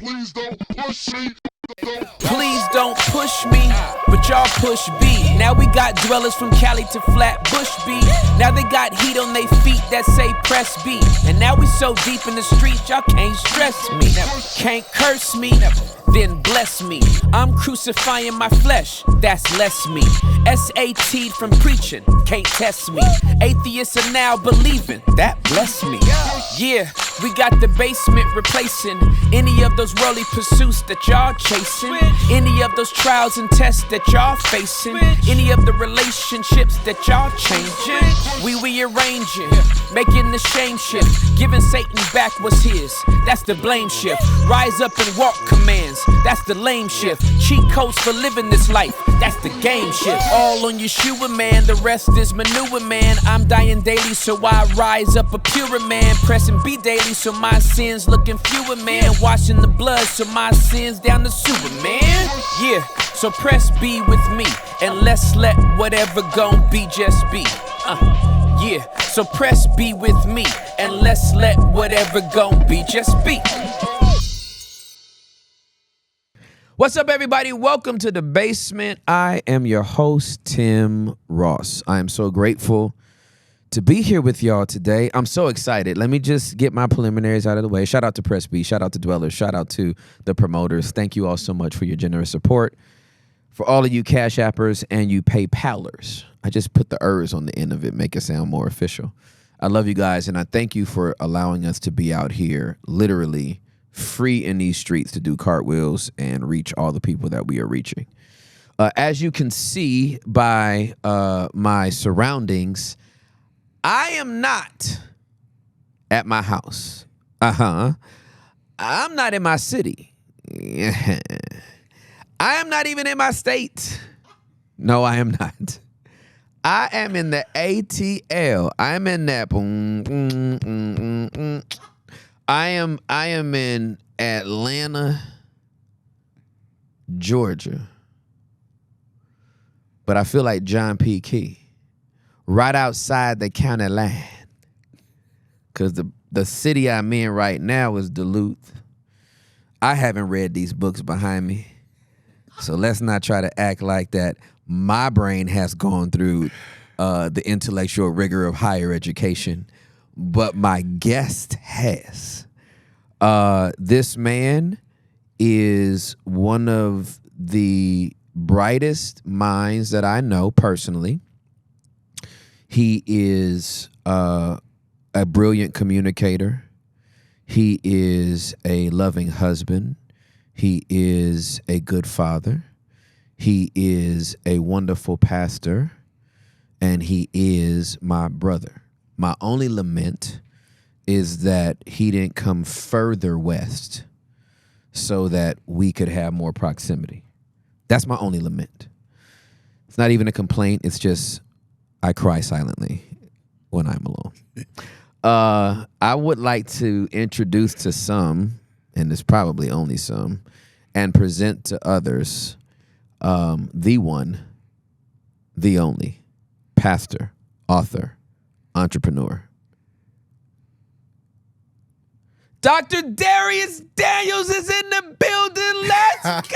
Please don't push me. Please don't push me, but y'all push B. Now we got dwellers from Cali to Flatbush B. Now they got heat on they feet that say press B. And now we so deep in the streets, y'all can't stress me. Can't curse me, then bless me. I'm crucifying my flesh, that's less me. SAT'd from preaching, can't test me. Atheists are now believing, that bless me. Yeah, we got the basement replacing any of those worldly pursuits that y'all chasing, any of those trials and tests that y'all facing, any of the relationships that y'all changing. We rearranging, making the shame shift, giving Satan back what's his, that's the blame shift. Rise up and walk commands, that's the lame shift. Cheat codes for living this life, that's the game shift. All on Yeshua, man, the rest is manure, man. I'm dying daily, so I rise up a purer man. Pressing B daily, so my sins looking fewer, man. Washing the blood, so my sins down the sewer, man. Yeah, so press B with me, and let's let whatever gon' be just be. Yeah, so press B with me, and let's let whatever gon' be just be. What's up, everybody? Welcome to The Basement. I am your host, Tim Ross. I am so grateful to be here with y'all today. I'm so excited. Let me just get my preliminaries out of the way. Shout out to Press B. Shout out to Dwellers. Shout out to the promoters. Thank you all so much for your generous support. For all of you Cash Appers and you PayPalers. I just put the ers on the end of it, make it sound more official. I love you guys, and I thank you for allowing us to be out here literally free in these streets to do cartwheels and reach all the people that we are reaching. As you can see by my surroundings, I am not at my house. I'm not in my city. I am not even in my state. No, I am not. I am in the ATL. I'm in that. I am in Atlanta, Georgia. But I feel like John P. Key, right outside the county line. Because the city I'm in right now is Duluth. I haven't read these books behind me. So let's not try to act like that. My brain has gone through the intellectual rigor of higher education, but my guest has. This man is one of the brightest minds that I know personally. He is a brilliant communicator. He is a loving husband. He is a good father. He is a wonderful pastor. And he is my brother. My only lament is that he didn't come further west so that we could have more proximity. That's my only lament. It's not even a complaint. It's just I cry silently when I'm alone. I would like to introduce to some, and there's probably only some, and present to others the one, the only, pastor, author, entrepreneur, Dr. Dharius Daniels is in the building. Let's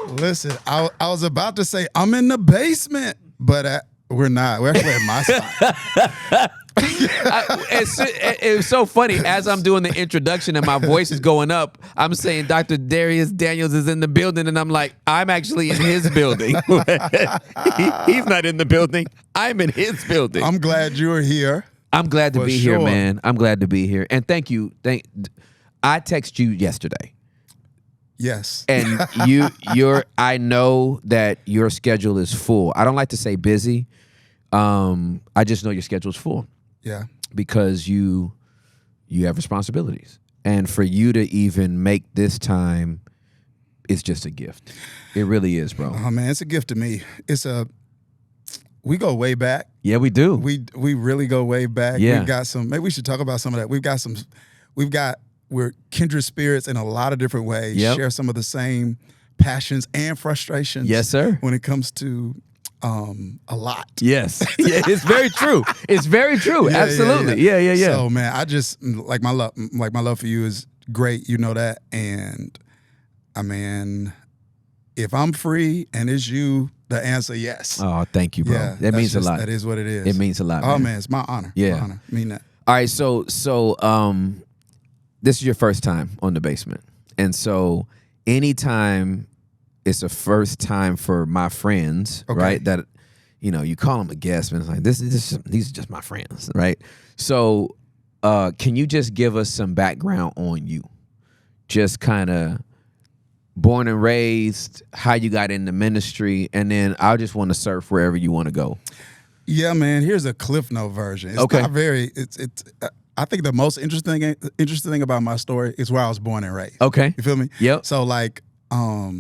go! Listen, I was about to say I'm in the basement, but we're not. We're actually at my spot. It was so funny. As I'm doing the introduction and my voice is going up, I'm saying Dr. Dharius Daniels is in the building, and I'm like, I'm actually in his building. He's not in the building. I'm in his building. I'm glad you're here. I'm glad to be here, man. I'm glad to be here. And thank you. I texted you yesterday. Yes. And I know that your schedule is full. I don't like to say busy. I just know your schedule's full. Yeah. Because you have responsibilities. And for you to even make this time, it's just a gift. It really is, bro. Oh man, it's a gift to me. We go way back. Yeah, we do. We really go way back. Yeah. We've got some, maybe we should talk about some of that. We're kindred spirits in a lot of different ways. Yep. Share some of the same passions and frustrations. Yes, sir. When it comes to a lot. Yes. Yeah, it's very true. It's very true. Yeah, Absolutely. Yeah. So man, I just like my love for you is great. You know that, and I mean, if I'm free and it's you, the answer yes. Oh, thank you, bro. Yeah, that means a lot. That is what it is. It means a lot. Oh man, it's my honor. Yeah, my honor. I mean that. All right, so this is your first time on The Basement, and so anytime it's a first time for my friends, right? That you call them a guest, and it's like these are just my friends, right? So, can you just give us some background on you? Just kind of born and raised, how you got into ministry, and then I just want to surf wherever you want to go. Yeah, man. Here's a Cliff Note version. It's not very. It's. I think the most interesting thing about my story is where I was born and raised. Okay, you feel me? Yep. So like, I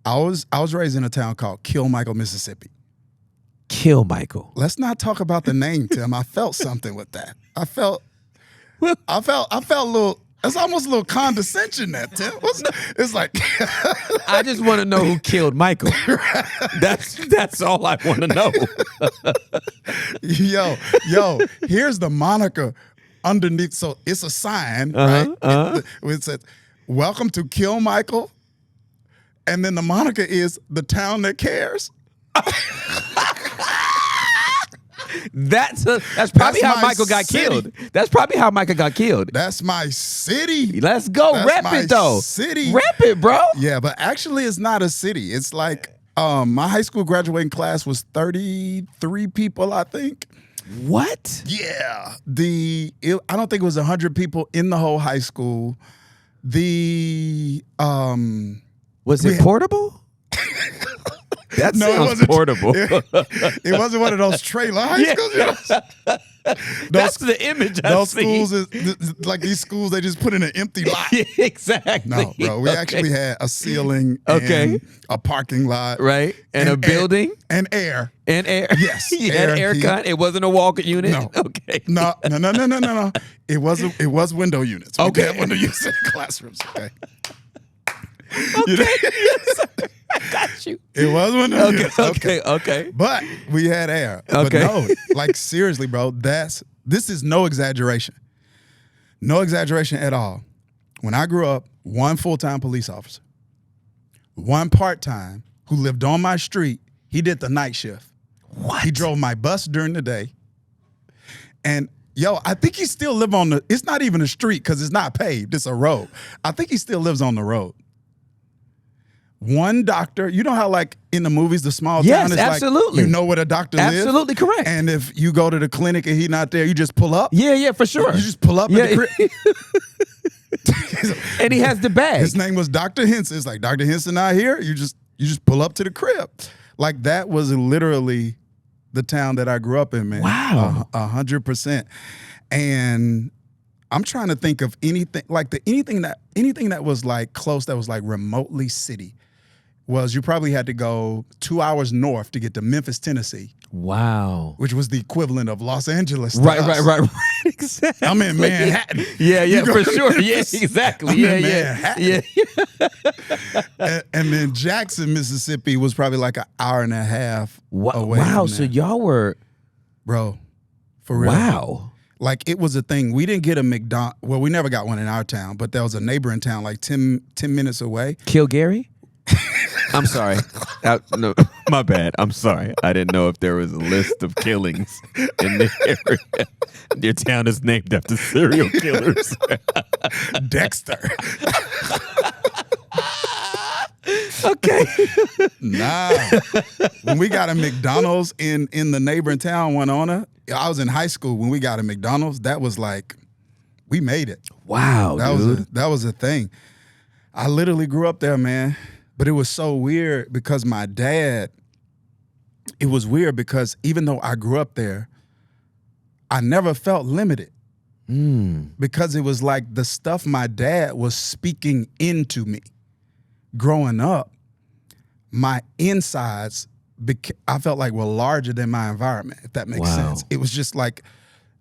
was raised in a town called Michael, Mississippi. Michael. Let's not talk about the name, Tim. I felt something with that. I felt a little. It's almost a little condescension there, Tim. It's like I just want to know who killed Michael. That's all I want to know. Yo, here's the moniker underneath. So it's a sign, right? It says, "Welcome to Kill Michael," and then the moniker is "The Town That Cares." That's probably how Michael got killed. That's probably how Michael got killed. That's my city. Let's go. Rep it though. City. Rep it, bro. Yeah, but actually it's not a city. It's like my high school graduating class was 33 people, I think. What? Yeah. I don't think it was 100 people in the whole high school. Was it portable? That sounds portable. It wasn't one of those trailer high schools. You know? That's the image I those see. Schools is like these schools they just put in an empty lot. Yeah, exactly. No, bro. We actually had a ceiling and a parking lot. Right. And a building. And air. And air. Yes. You had aircon. It wasn't a walk-in unit. No. Okay. No. It was window units. Okay. We had window units in the classrooms. Okay. Okay. Yes. I got you. It was window units. Okay. But we had air. Okay. But no, like seriously, bro, this is no exaggeration. No exaggeration at all. When I grew up, one full-time police officer, one part-time who lived on my street, he did the night shift. What? He drove my bus during the day. And I think he still live on it's not even a street because it's not paved, it's a road. I think he still lives on the road. One doctor, you know how like in the movies, the small town is absolutely. like, you know where the doctor lives? Absolutely correct. And if you go to the clinic and he's not there, you just pull up? Yeah, for sure. You just pull up at the crib. And he has the bag. His name was Dr. Henson. It's like, Dr. Henson not here? You just pull up to the crib. Like that was literally the town that I grew up in, man. Wow. 100%. And I'm trying to think of anything that was like close, that was like remotely city. Was you probably had to go 2 hours north to get to Memphis, Tennessee. Wow. Which was the equivalent of Los Angeles. Right. Exactly. I'm in Manhattan. Yeah, for sure. Yeah, exactly. Manhattan. And then Jackson, Mississippi was probably like an hour and a half away. Wow, from so there. y'all were... Bro, for real. Wow. Like it was a thing. We didn't get a McDonald's. Well, we never got one in our town, but there was a neighboring town like 10 minutes away. Kill Gary? I'm sorry. No, my bad. I'm sorry. I didn't know if there was a list of killings in the area. Your town is named after serial killers. Dexter. Okay. Nah. When we got a McDonald's in the neighboring town, Winona, I was in high school when we got a McDonald's. That was like, we made it. Wow, That was a thing. I literally grew up there, man. But it was so weird because my dad, it was weird because even though I grew up there, I never felt limited. Because it was like the stuff my dad was speaking into me. Growing up, my insides, I felt like were larger than my environment, if that makes sense. It was just like,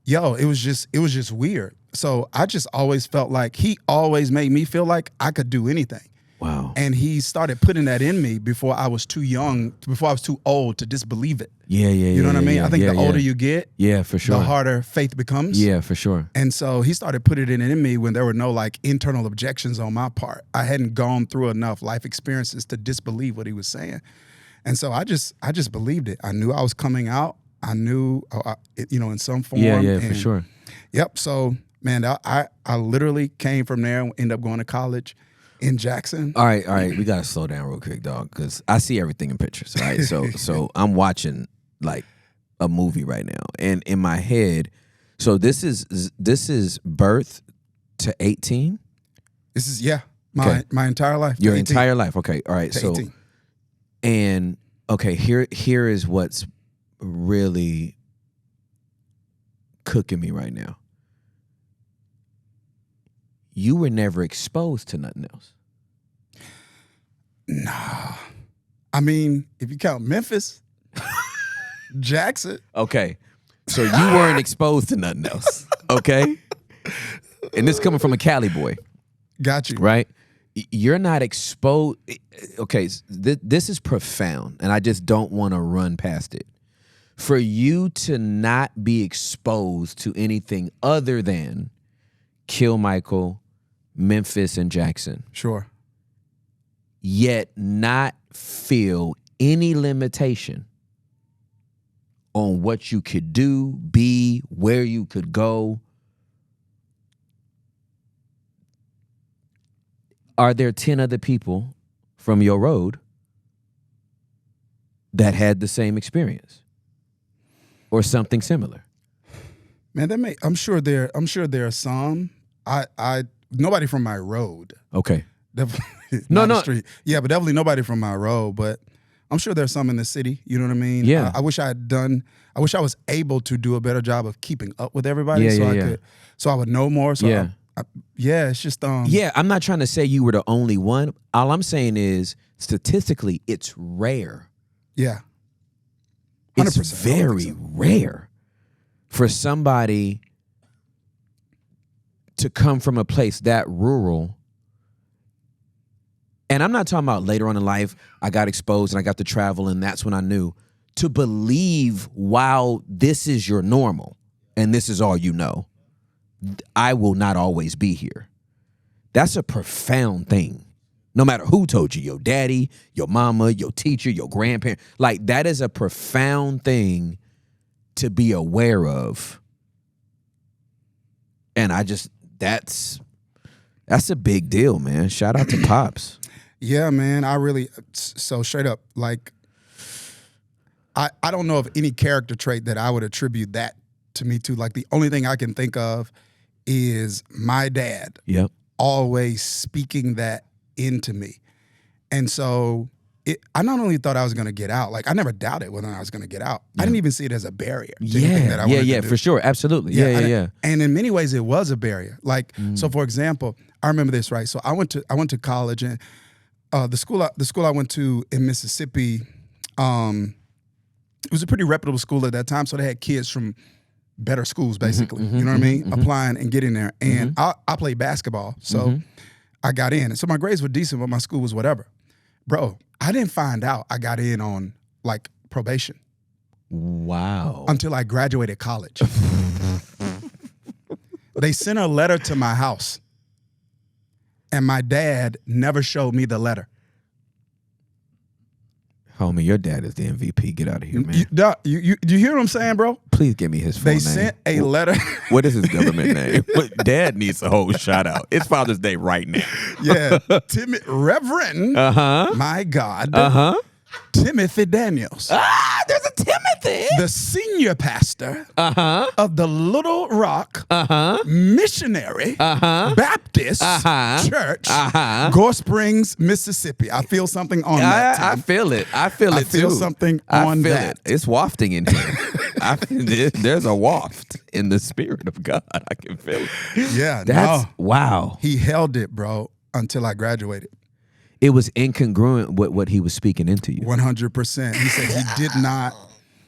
it was just weird. So I just always felt like he always made me feel like I could do anything. Wow. And he started putting that in me before I was too young, before I was too old to disbelieve it. Yeah. You know what I mean? I think the older you get, yeah, for sure, the harder faith becomes. Yeah, for sure. And so he started putting it in me when there were no like internal objections on my part. I hadn't gone through enough life experiences to disbelieve what he was saying. And so I just believed it. I knew I was coming out. I knew, in some form. Yeah, for sure. Yep. So, man, I literally came from there and ended up going to college in Jackson. All right. We gotta slow down real quick, dog, because I see everything in pictures. Right. So I'm watching like a movie right now, and in my head, so this is birth to 18. This is my entire life. Your 18. entire life. Okay. All right. To So 18. and okay, here is what's really cooking me right now. You were never exposed to nothing else. Nah. I mean, if you count Memphis, Jackson. Okay. So you weren't exposed to nothing else. Okay? And this coming from a Cali boy. Got you. Right? You're not exposed. Okay, this is profound, and I just don't want to run past it. For you to not be exposed to anything other than Kill Michael, Memphis, and Jackson, Sure. yet not feel any limitation on what you could do, be, where you could go. Are there 10 other people from your road that had the same experience or something similar? Man, I'm sure there are some. Nobody from my road. Okay. Definitely No. the street. Yeah, but definitely nobody from my road. But I'm sure there's some in the city. You know what I mean? Yeah. I wish I was able to do a better job of keeping up with everybody. Yeah. So I would know more. So Yeah. It's just Yeah, I'm not trying to say you were the only one. All I'm saying is statistically, it's rare. Yeah. 100%. 100%. It's very rare for somebody to come from a place that rural. And I'm not talking about later on in life, I got exposed and I got to travel and that's when I knew. To believe, wow, this is your normal and this is all you know, I will not always be here. That's a profound thing. No matter who told you, your daddy, your mama, your teacher, your grandparent, like that is a profound thing to be aware of. And that's a big deal, man. Shout out to Pops. Yeah, man. So straight up, like, I don't know of any character trait that I would attribute that to me to. Like, the only thing I can think of is my dad Yep. always speaking that into me. And so I not only thought I was going to get out, like I never doubted whether I was going to get out. I didn't even see it as a barrier. To anything that I wanted to do. For sure. Absolutely. Yeah. And in many ways it was a barrier. Like, so for example, I remember this, right? So I went to college, and the school I went to in Mississippi, it was a pretty reputable school at that time. So they had kids from better schools, basically. You know what I mean? Applying and getting there. And I played basketball. So I got in. And so my grades were decent, but my school was whatever. Bro, I didn't find out I got in on like probation. Wow. Until I graduated college. They sent a letter to my house. And my dad never showed me the letter. Homie, your dad is the MVP. Get out of here, man. You hear what I'm saying, bro? Please give me his full name. They sent a letter. What is his government name? Dad needs a whole shout out. It's Father's Day right now. Yeah. Reverend. My God. Timothy Daniels. There's a Timothy. The senior pastor of the Little Rock Missionary Baptist Church, Gore Springs, Mississippi. I feel something on that. I feel it. I feel it too. I feel something on that. It's wafting in here. There's a waft in the spirit of God. I can feel it. Yeah. Wow. He held it, bro, until I graduated. It was incongruent with what he was speaking into you. 100%. He said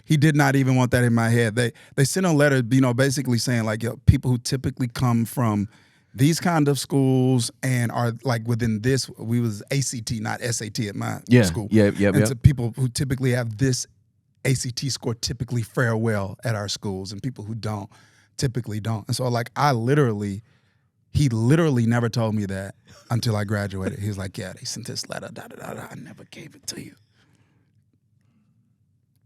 he did not even want that in my head. They sent a letter, basically saying like, yo, people who typically come from these kind of schools and are like within this, we was ACT, not SAT at my school. And so people who typically have this ACT score typically fare well at our schools, and people who don't typically don't. And so like he literally never told me that until I graduated. He was like, yeah, they sent this letter, I never gave it to you.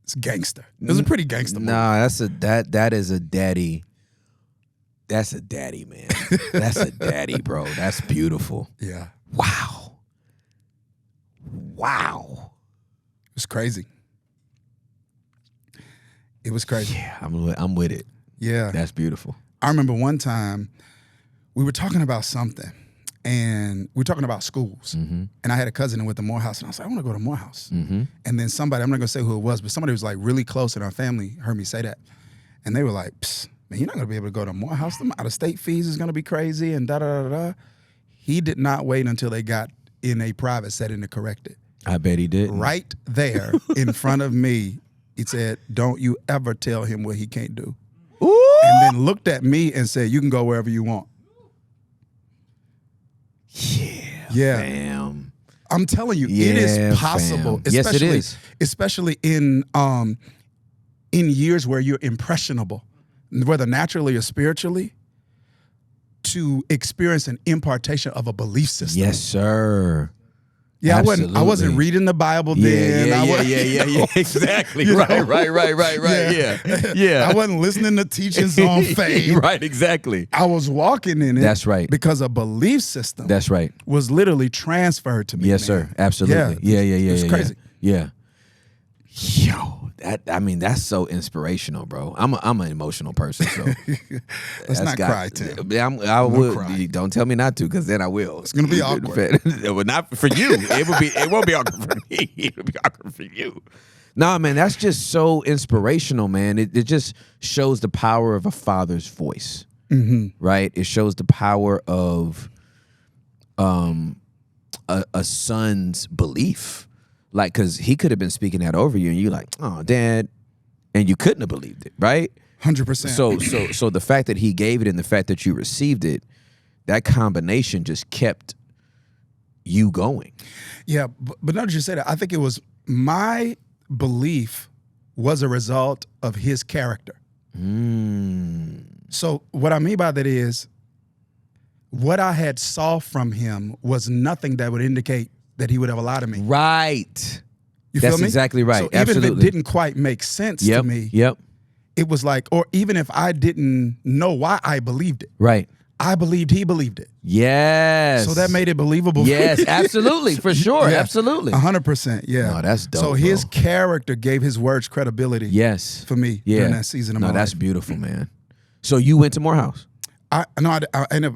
It's gangster. It was a pretty gangster movie. Nah, that is a daddy. That's a daddy, man. That's a daddy, bro. That's beautiful. Yeah. Wow. It was crazy. It was crazy. Yeah, I'm with it. Yeah. That's beautiful. I remember one time we were talking about something, and we were talking about schools. Mm-hmm. And I had a cousin who went to Morehouse, and I was like, I want to go to Morehouse. Mm-hmm. And then somebody, I'm not going to say who it was, but somebody was like really close in our family heard me say that. And they were like, psst, man, you're not going to be able to go to Morehouse. The out-of-state fees is going to be crazy and da-da-da-da. He did not wait until they got in a private setting to correct it. I bet he did. Right there in front of me, he said, don't you ever tell him what he can't do. Ooh. And then looked at me and said, you can go wherever you want. Yeah. Fam. I'm telling you, it is possible. Fam. Yes, it is. Especially in years where you're impressionable, whether naturally or spiritually, to experience an impartation of a belief system. Yes, sir. Yeah, Absolutely. I wasn't reading the Bible then. Yeah. Exactly. Right. Yeah. I wasn't listening to teachings on faith. Right, exactly. I was walking in it. That's right. Because a belief system. That's right. Was literally transferred to me. Yes, man. sir. Absolutely. Yeah. It's crazy. Yeah. Yo, that's so inspirational, bro. I'm an emotional person, so let's not cry, Tim. I would. Cry. Don't tell me not to, because then I will. It's gonna be awkward. It would not for you. It won't be awkward for me. It would be awkward for you. Nah, man, that's just so inspirational, man. It just shows the power of a father's voice, right? It shows the power of a son's belief. Like, because he could have been speaking that over you, and you're like, oh, Dad, and you couldn't have believed it, right? 100%. So the fact that he gave it and the fact that you received it, that combination just kept you going. Yeah, but not that you say that, I think it was my belief was a result of his character. So what I mean by that is, what I had saw from him was nothing that would indicate that he would have allowed me. Right. You feel me? That's exactly right. So even Absolutely. if it didn't quite make sense to me, it was like, or even if I didn't know why I believed it, right, I believed he believed it. Yes. So that made it believable. Yes, for me. absolutely, for sure, absolutely. 100%, yeah. No, that's dope. So his character gave his words credibility. Yes. For me during that season of my life. No, that's beautiful, man. So you went to Morehouse? I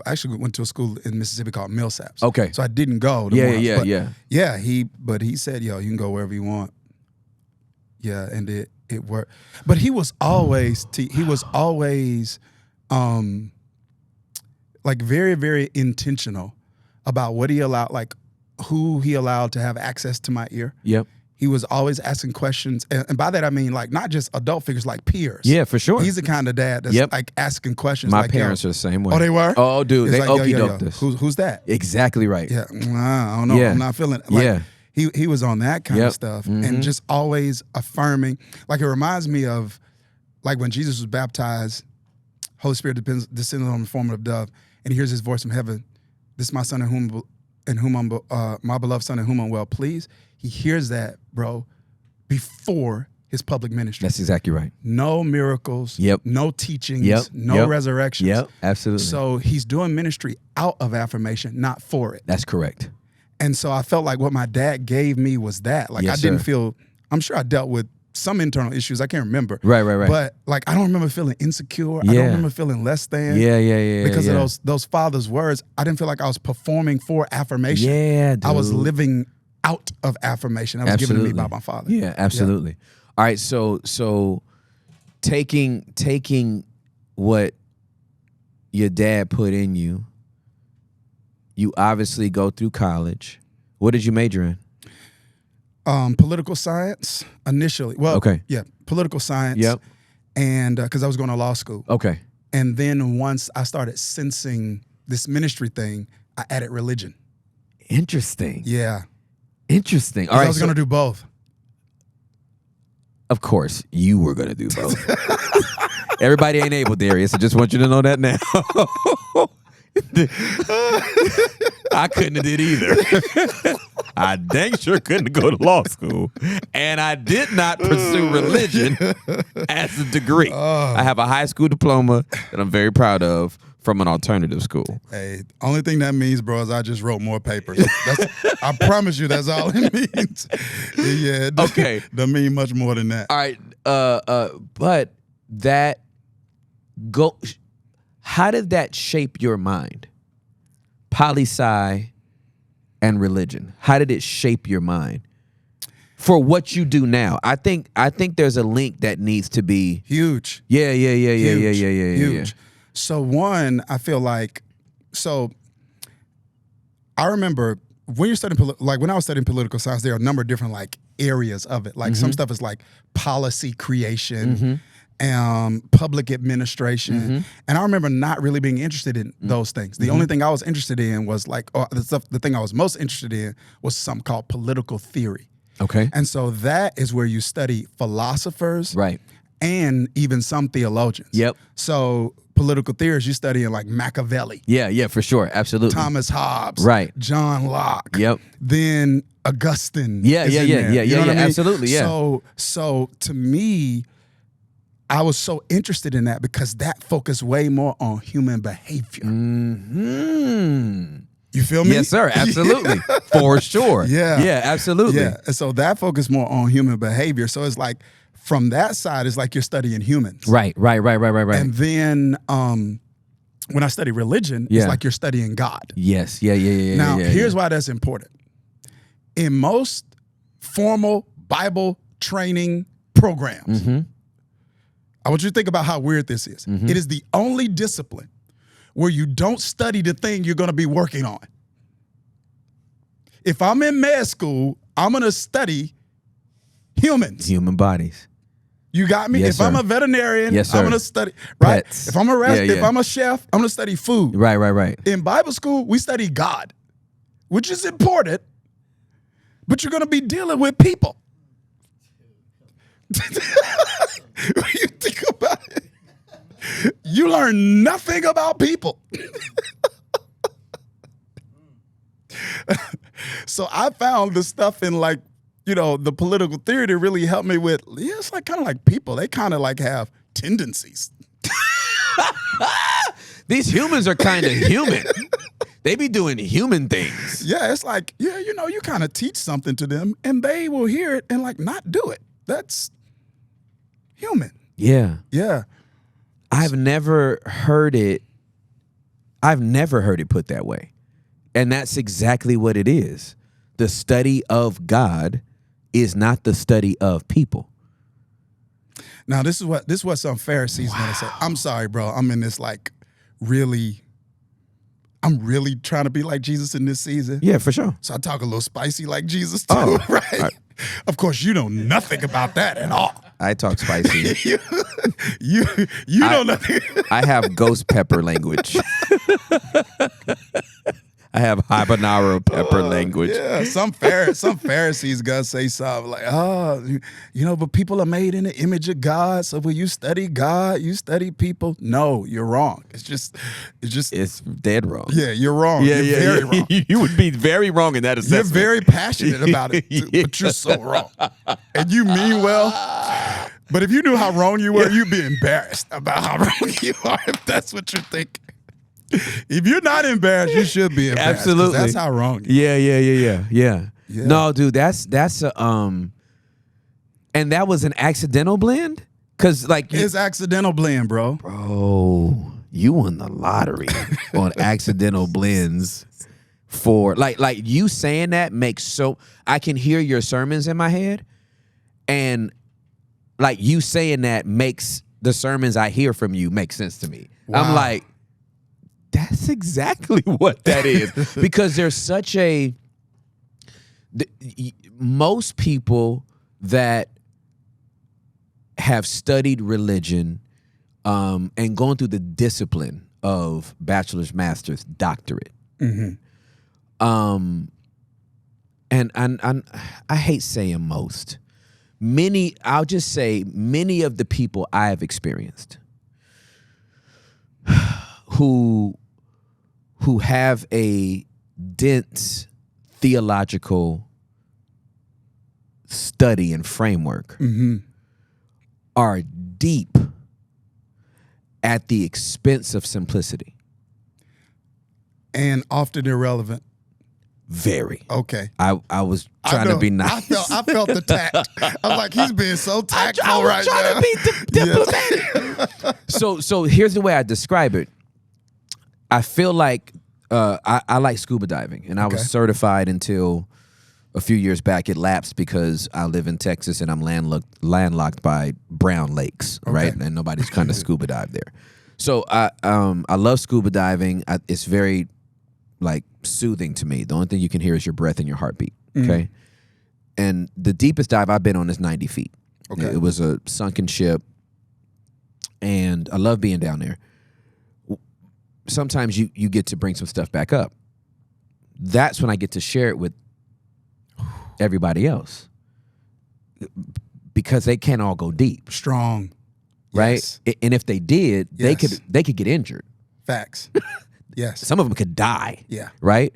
actually went to a school in Mississippi called Millsaps. Okay. So I didn't go to Morehouse. Yeah. He said, yo, you can go wherever you want. Yeah, and it worked. But he was always like very, very intentional about what he allowed, like who he allowed to have access to my ear. Yep. He was always asking questions. And by that, I mean, like, not just adult figures, like peers. Yeah, for sure. He's the kind of dad that's like asking questions. My like, parents are the same way. Oh, they were? Oh, dude, they like, okey-doked us. Who's that? Exactly right. Yeah, I don't know. Yeah. I'm not feeling it. Like, yeah. He was on that kind of stuff and just always affirming. Like, it reminds me of, like, when Jesus was baptized, Holy Spirit descended on him in the form of a dove, and he hears his voice from heaven. This is my son my beloved son in whom I'm well pleased. He hears that, bro, before his public ministry. That's exactly right. No miracles. Yep. No teachings. No resurrections. Yep. Absolutely. So he's doing ministry out of affirmation, not for it. That's correct. And so I felt like what my dad gave me was that. Like, Yes, I didn't sir. feel, I'm sure I dealt with some internal issues. I can't remember. Right. But like, I don't remember feeling insecure. I don't remember feeling less than. Yeah. Because of those father's words, I didn't feel like I was performing for affirmation. Yeah, dude. I was living out of affirmation. That was given to me by my father. Yeah, absolutely. All right, so taking what your dad put in you, you obviously go through college. What did you major in? Political science initially. Well, okay. Yeah, political science. Yep. And because I was going to law school. Okay. And then once I started sensing this ministry thing, I added religion. Interesting. Yeah. Interesting. All 'Cause right. I was going to do both. Of course, you were going to do both. Everybody ain't able, Dharius. I just want you to know that now. I couldn't have did either. I dang sure couldn't go to law school. And I did not pursue religion as a degree. I have a high school diploma that I'm very proud of from an alternative school. Hey, only thing that means, bro, is I just wrote more papers. I promise you that's all it means. Yeah, it doesn't mean much more than that. All right. But that how did that shape your mind? Poli-sci and religion. How did it shape your mind for what you do now? I think there's a link that needs to be huge. Yeah. Huge. So one, I feel like, I remember when you're studying, like when I was studying political science, there are a number of different like areas of it. Like some stuff is like policy creation, public administration. And I remember not really being interested in those things. The only thing I was interested in was like, the thing I was most interested in was something called political theory. Okay. And so that is where you study philosophers. Right. And even some theologians. Yep. So political theorists, you studying like Machiavelli. Yeah, for sure. Absolutely. Thomas Hobbes. Right. John Locke. Yep. Then Augustine. Yeah, is in there. You know what I mean? Absolutely, yeah. So to me, I was so interested in that because that focused way more on human behavior. You feel me? Yes, sir. Absolutely. For sure. Yeah. Yeah, absolutely. Yeah. And so that focused more on human behavior. So it's like, from that side, it's like you're studying humans. Right. And then when I study religion, it's like you're studying God. Yes. Yeah. Now, here's why that's important. In most formal Bible training programs, I want you to think about how weird this is. It is the only discipline where you don't study the thing you're going to be working on. If I'm in med school, I'm going to study humans. Human bodies. You got me? Yes, if I'm sir. a veterinarian, Yes, sir. I'm going to study, right? Pets. If I'm if I'm a chef, I'm going to study food. Right. In Bible school, we study God, which is important, but you're going to be dealing with people. When you think about it, you learn nothing about people. So I found the stuff in like, the political theory to really help me with, it's like kind of like people. They kind of like have tendencies. These humans are kind of human. They be doing human things. Yeah, it's like, you kind of teach something to them and they will hear it and like not do it. That's human. Yeah. Yeah. I've never heard it put that way. And that's exactly what it is. The study of God is not the study of people. Now, this is what some Pharisees gonna say. I'm sorry, bro. I'm in this like I'm really trying to be like Jesus in this season. Yeah, for sure. So I talk a little spicy like Jesus too, right? Of course, you know nothing about that at all. I talk spicy. you know nothing. I have ghost pepper language. I have habanero pepper language. Yeah, some Pharisees gonna say something like, but people are made in the image of God. So when you study God, you study people. No, you're wrong. It's dead wrong. Yeah, you're wrong. You're very wrong. You would be very wrong in that assessment. You're very passionate about it, but you're so wrong. And you mean well. But if you knew how wrong you were, you'd be embarrassed about how wrong you are, if that's what you're thinking. If you're not embarrassed, you should be embarrassed. Absolutely. That's how wrong you are. Yeah. No, dude, that's and that was an accidental blend? Cause like it's accidental blend, bro. Bro, you won the lottery on accidental blends for like you saying that makes I can hear your sermons in my head, and like you saying that makes the sermons I hear from you make sense to me. Wow. I'm like, that's exactly what that is. Because there's such most people that have studied religion and gone through the discipline of bachelor's, master's, doctorate. And I hate saying most. I'll just say many of the people I have experienced who have a dense theological study and framework are deep at the expense of simplicity. And often irrelevant. Very. Okay. I was trying to be nice. I felt the tact. I was like, he's being so tactful right now. I was trying to be diplomatic. So here's the way I describe it. I feel like I like scuba diving, and I was certified until a few years back. It lapsed because I live in Texas and I'm landlocked by brown lakes, right? And nobody's kind of scuba dive there. So I love scuba diving. It's very like soothing to me. The only thing you can hear is your breath and your heartbeat. Okay. And the deepest dive I've been on is 90 feet. Okay. It was a sunken ship, and I love being down there. Sometimes you get to bring some stuff back up. That's when I get to share it with everybody else, because they can't all go deep. Strong. Right? Yes. And if they did, they could get injured. Facts. Yes. Some of them could die. Yeah. Right?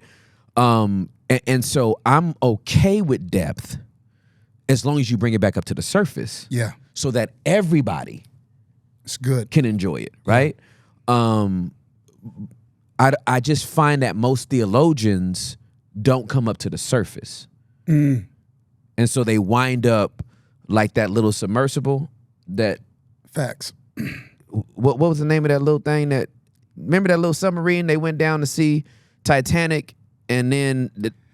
And so I'm okay with depth as long as you bring it back up to the surface. Yeah. So that everybody It's good. can enjoy it, right? I just find that most theologians don't come up to the surface. And so they wind up like that little submersible that... Facts. What was the name of that little thing that... Remember that little submarine? They went down to see Titanic, and then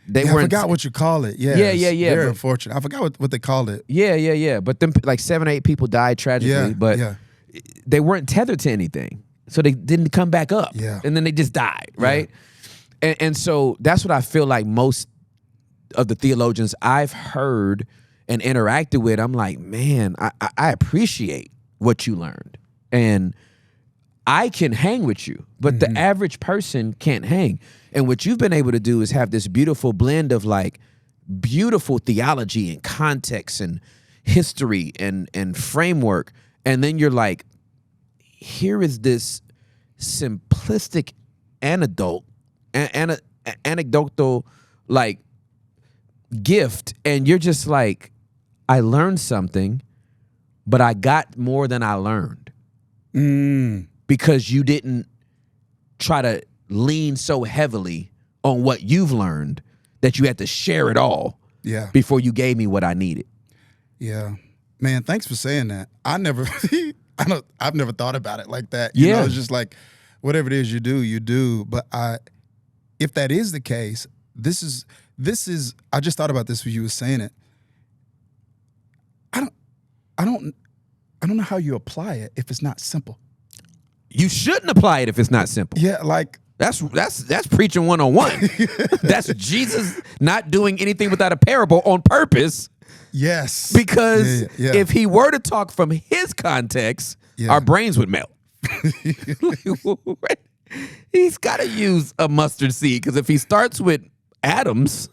they weren't... I forgot what you call it. Yeah. Yeah. Very unfortunate. I forgot what they called it. Yeah. But then like 7 or 8 people died tragically, but they weren't tethered to anything. So they didn't come back up. Yeah. And then they just died, right? Yeah. And so that's what I feel like most of the theologians I've heard and interacted with, I'm like, man, I appreciate what you learned. And I can hang with you, but the average person can't hang. And what you've been able to do is have this beautiful blend of like beautiful theology and context and history and framework. And then you're like, here is this simplistic anecdotal like gift, and you're just like, I learned something, but I got more than I learned because you didn't try to lean so heavily on what you've learned that you had to share it all before you gave me what I needed. Yeah, man, thanks for saying that. I've never thought about it like that. You know, it's just like whatever it is you do. But if that is the case, this is. I just thought about this when you were saying it. I don't know how you apply it if it's not simple. You shouldn't apply it if it's not simple. Yeah, like that's preaching 101. That's Jesus not doing anything without a parable on purpose. Yes. Because if he were to talk from his context, our brains would melt. He's got to use a mustard seed, because if he starts with atoms,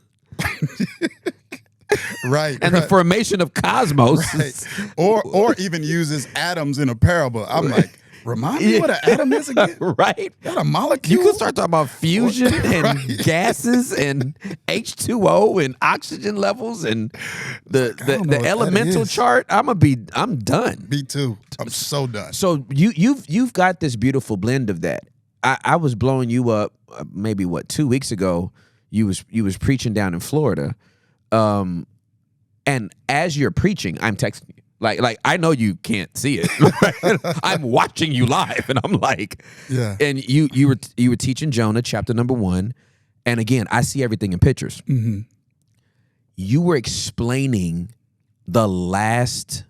right, and the formation of cosmos, or even uses atoms in a parable, I'm like, remind me what an atom is again? Right. Got a molecule? You can start talking about fusion and gases and H2O and oxygen levels and the elemental chart. I'm done. Me too. I'm so done. So you've got this beautiful blend of that. I was blowing you up maybe 2 weeks ago. You was preaching down in Florida, and as you're preaching, I'm texting you. Like I know you can't see it. I'm watching you live, and I'm like, And you were teaching Jonah chapter number 1, and again, I see everything in pictures. You were explaining the last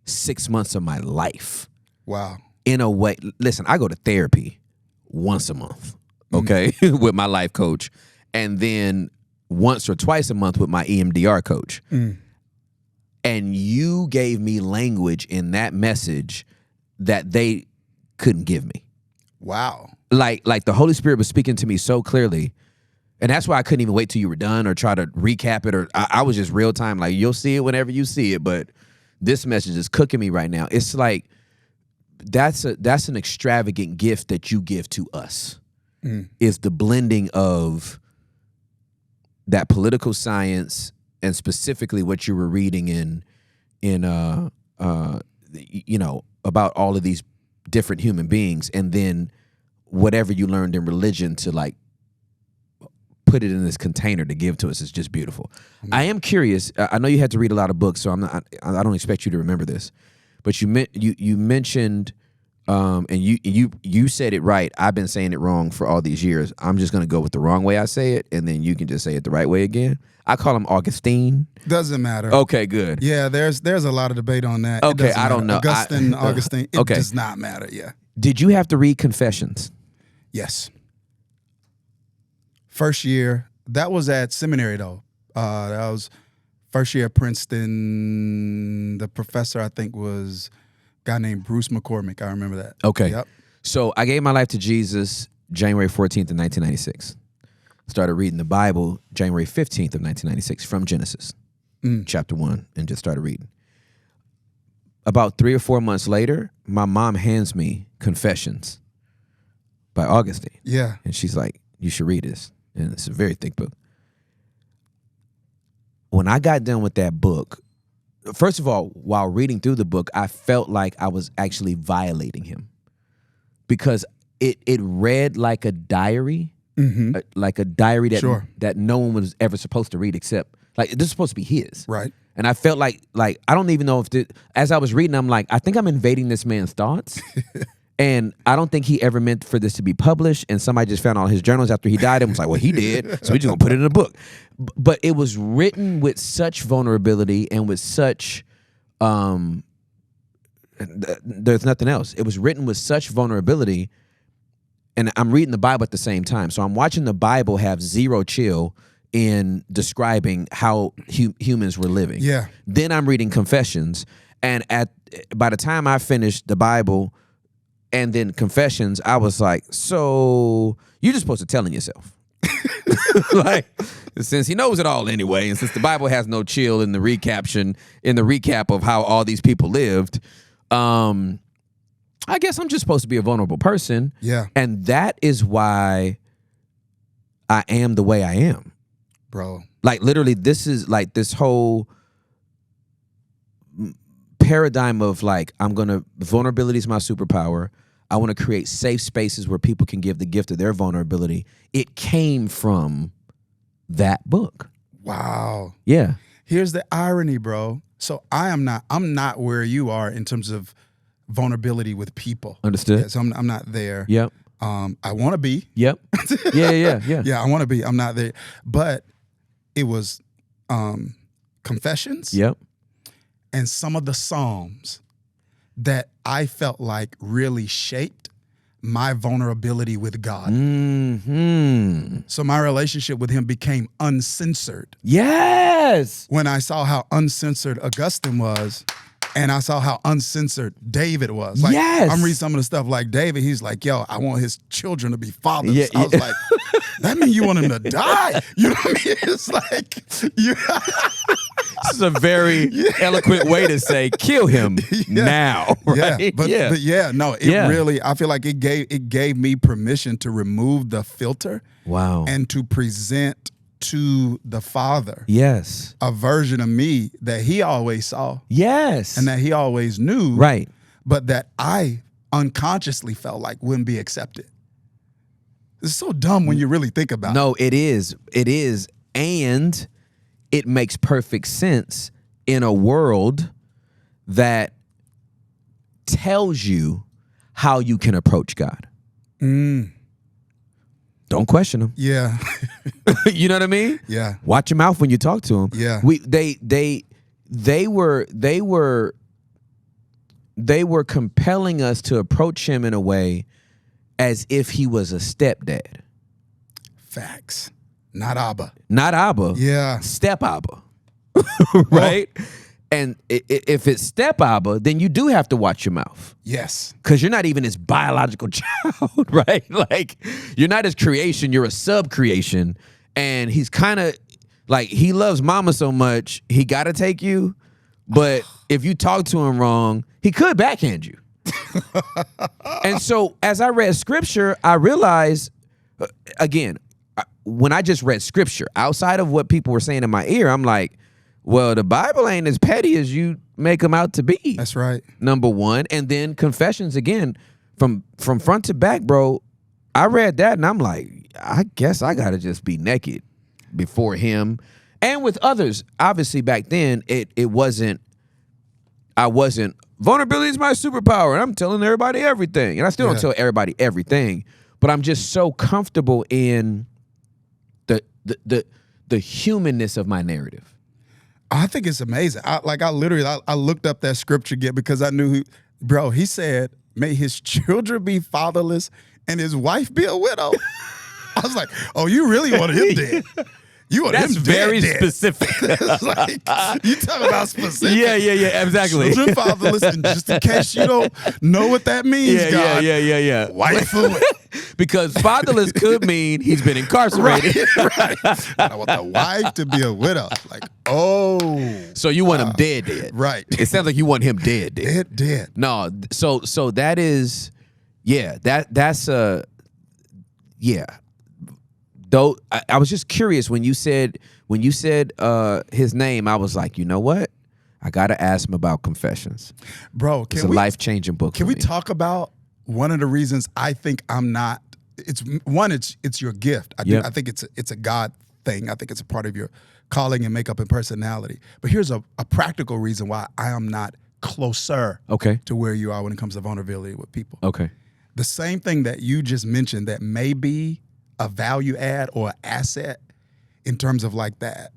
6 months of my life. Wow. In a way, listen, I go to therapy once a month, okay, with my life coach, and then once or twice a month with my EMDR coach. And you gave me language in that message that they couldn't give me. Wow. Like the Holy Spirit was speaking to me so clearly. And that's why I couldn't even wait till you were done or try to recap it. Or I was just real time. Like, you'll see it whenever you see it. But this message is cooking me right now. It's like, that's an extravagant gift that you give to us. Is the blending of that political science and specifically what you were reading in about all of these different human beings, and then whatever you learned in religion to like put it in this container to give to us is just beautiful. I am curious. I know you had to read a lot of books, so I don't expect you to remember this, but you mentioned. And you said it right. I've been saying it wrong for all these years. I'm just gonna go with the wrong way I say it, and then you can just say it the right way again. I call him Augustine. Doesn't matter. Okay, good. Yeah, there's a lot of debate on that. Okay, I don't know. Augustine. It okay. does not matter. Yeah. Did you have to read Confessions? Yes. First year. That was at seminary though. That was first year at Princeton. The professor I think was guy named Bruce McCormick. I remember that. Okay. Yep. So I gave my life to Jesus January 14th of 1996. Started reading the Bible January 15th of 1996 from Genesis, chapter 1, and just started reading. About 3 or 4 months later, my mom hands me Confessions by Augustine. Yeah. And she's like, you should read this. And it's a very thick book. When I got done with that book, first of all, while reading through the book, I felt like I was actually violating him because it read like a diary, like a diary that that no one was ever supposed to read except like this is supposed to be his. Right. And I felt like I don't even know if as I was reading, I'm like, I think I'm invading this man's thoughts. And I don't think he ever meant for this to be published. And somebody just found all his journals after he died and was like, well, he did. So we're just going to put it in a book. But it was written with such vulnerability and with such, there's nothing else. It was written with such vulnerability. And I'm reading the Bible at the same time. So I'm watching the Bible have zero chill in describing how humans were living. Yeah. Then I'm reading Confessions. And by the time I finished the Bible and then Confessions, I was like, so you're just supposed to telling yourself. Like, since he knows it all anyway, and since the Bible has no chill in the recap of how all these people lived, I guess I'm just supposed to be a vulnerable person. Yeah. And that is why I am the way I am. Bro. Like, literally, this is like this whole paradigm of like, vulnerability is my superpower. I want to create safe spaces where people can give the gift of their vulnerability. It came from that book. Wow. Yeah. Here's the irony, bro. So I'm not where you are in terms of vulnerability with people. Understood. Yeah, so I'm not there. Yep. I want to be. Yep. Yeah. Yeah, I want to be. I'm not there. But it was Confessions. Yep. And some of the Psalms that I felt like really shaped my vulnerability with God. Mm-hmm. So my relationship with him became uncensored. Yes. When I saw how uncensored Augustine was, and I saw how uncensored David was. Like, yes. I'm reading some of the stuff like David, he's like, yo, I want his children to be fathers. Yeah, I was like, that means you want him to die. You know what I mean? It's like, this is a very eloquent way to say kill him now. Right? Yeah, but really, I feel like it gave me permission to remove the filter. Wow. And to present to the Father, yes, a version of me that he always saw, yes, and that he always knew, right, but that I unconsciously felt like wouldn't be accepted. It's so dumb when you really think about it. No, it is, and it makes perfect sense in a world that tells you how you can approach God. Don't question him. Yeah. You know what I mean? Yeah. Watch your mouth when you talk to him. Yeah. They were compelling us to approach him in a way as if he was a stepdad. Facts. Not Abba. Not Abba. Yeah. Step Abba. Right? And if it's step Abba, then you do have to watch your mouth. Yes. Because you're not even his biological child, right? Like, you're not his creation, you're a sub-creation. And he's kind of, like, he loves mama so much, he got to take you. But if you talk to him wrong, he could backhand you. And so as I read scripture, I realized, again, when I just read scripture, outside of what people were saying in my ear, I'm like, well, the Bible ain't as petty as you make them out to be. That's right. Number one. And then confessions, again, from front to back, bro, I read that and I'm like, I guess I got to just be naked before him. And with others, obviously back then, I wasn't, vulnerability is my superpower, and I'm telling everybody everything. And I still don't tell everybody everything, but I'm just so comfortable in the humanness of my narrative. I think it's amazing. I looked up that scripture again because I knew he said, may his children be fatherless and his wife be a widow. I was like, oh, you really want him dead. You want That's him very dead. specific. It's like, you talking about specific. Yeah, exactly. Children fatherless, and just in case you don't know what that means, God. Yeah. Wife Because fatherless could mean he's been incarcerated. Right. I want the wife to be a widow. Like, oh. So you want him dead. Right. It sounds like you want him dead. Dead. No, so that is, that's Though I was just curious when you said his name, I was like, you know what? I gotta ask him about Confessions. Bro, it's a life-changing book. Can we talk about one of the reasons I think I'm not? It's your gift. I think it's a God thing. I think it's a part of your calling and makeup and personality. But here's a practical reason why I am not closer to where you are when it comes to vulnerability with people. Okay. The same thing that you just mentioned that may be a value add or an asset in terms of like that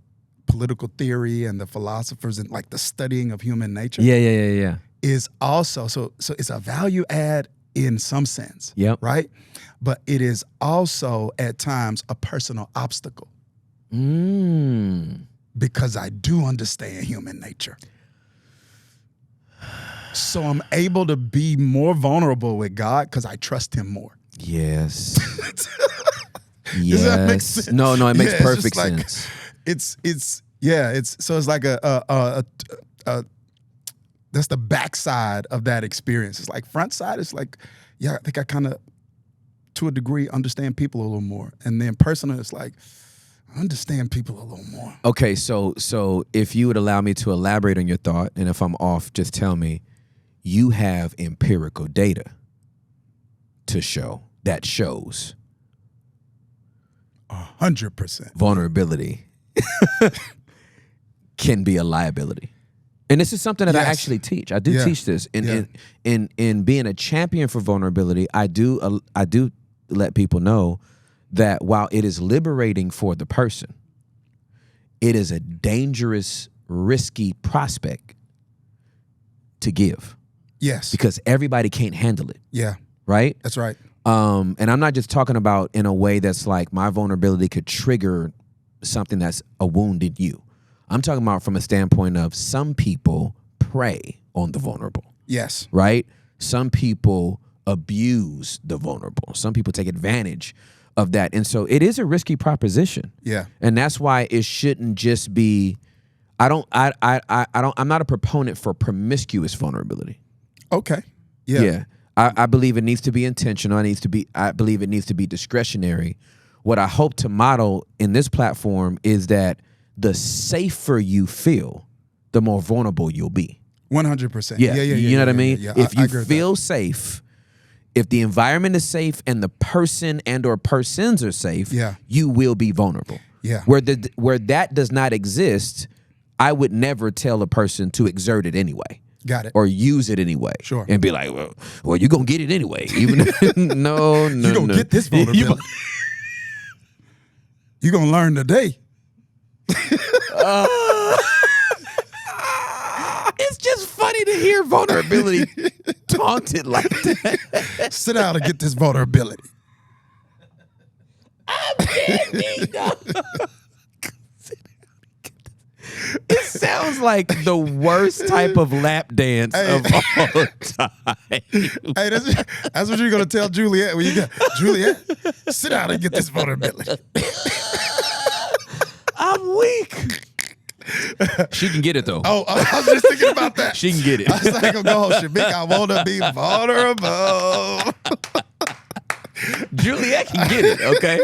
political theory and the philosophers and like the studying of human nature. Yeah. Is also, so it's a value add in some sense. Yep. Right? But it is also at times a personal obstacle. Because I do understand human nature. So I'm able to be more vulnerable with God because I trust him more. Yes. Does that make sense? No, it makes perfect sense. It's like that's the backside of that experience. It's like front side is like, I think I kind of, to a degree, understand people a little more. And then personal, it's like, I understand people a little more. Okay, so if you would allow me to elaborate on your thought, and if I'm off, just tell me, you have empirical data to show that shows 100% vulnerability can be a liability. And this is something that I actually teach. I do teach this. In being a champion for vulnerability, I do let people know that while it is liberating for the person, it is a dangerous, risky prospect to give. Yes. Because everybody can't handle it. Yeah. Right? That's right. And I'm not just talking about in a way that's like my vulnerability could trigger something that's a wound in you. I'm talking about from a standpoint of some people prey on the vulnerable. Yes. Right? Some people abuse the vulnerable. Some people take advantage of that. And so it is a risky proposition. Yeah. And that's why it shouldn't just be, I'm not a proponent for promiscuous vulnerability. Okay. Yeah. I believe it needs to be intentional. I believe it needs to be discretionary. What I hope to model in this platform is that the safer you feel, the more vulnerable you'll be. 100%. Yeah. You know what I mean? Yeah. If you feel safe, if the environment is safe and the person and or persons are safe, you will be vulnerable. Yeah. Where that does not exist, I would never tell a person to exert it anyway. Got it. Or use it anyway. Sure. And be like, well, you're going to get it anyway. Even no. You're going to get this vulnerability. You're going to learn today. It's just funny to hear vulnerability taunted like that. Sit down and get this vulnerability. I'm kidding. It sounds like the worst type of lap dance of all time. Hey, that's what you're gonna tell Juliet when you get Juliet. Sit down and get this vulnerability. I'm weak. She can get it though. Oh, I was just thinking about that. She can get it. I was like, go home, Shamik. I wanna be vulnerable. Juliet can get it, okay?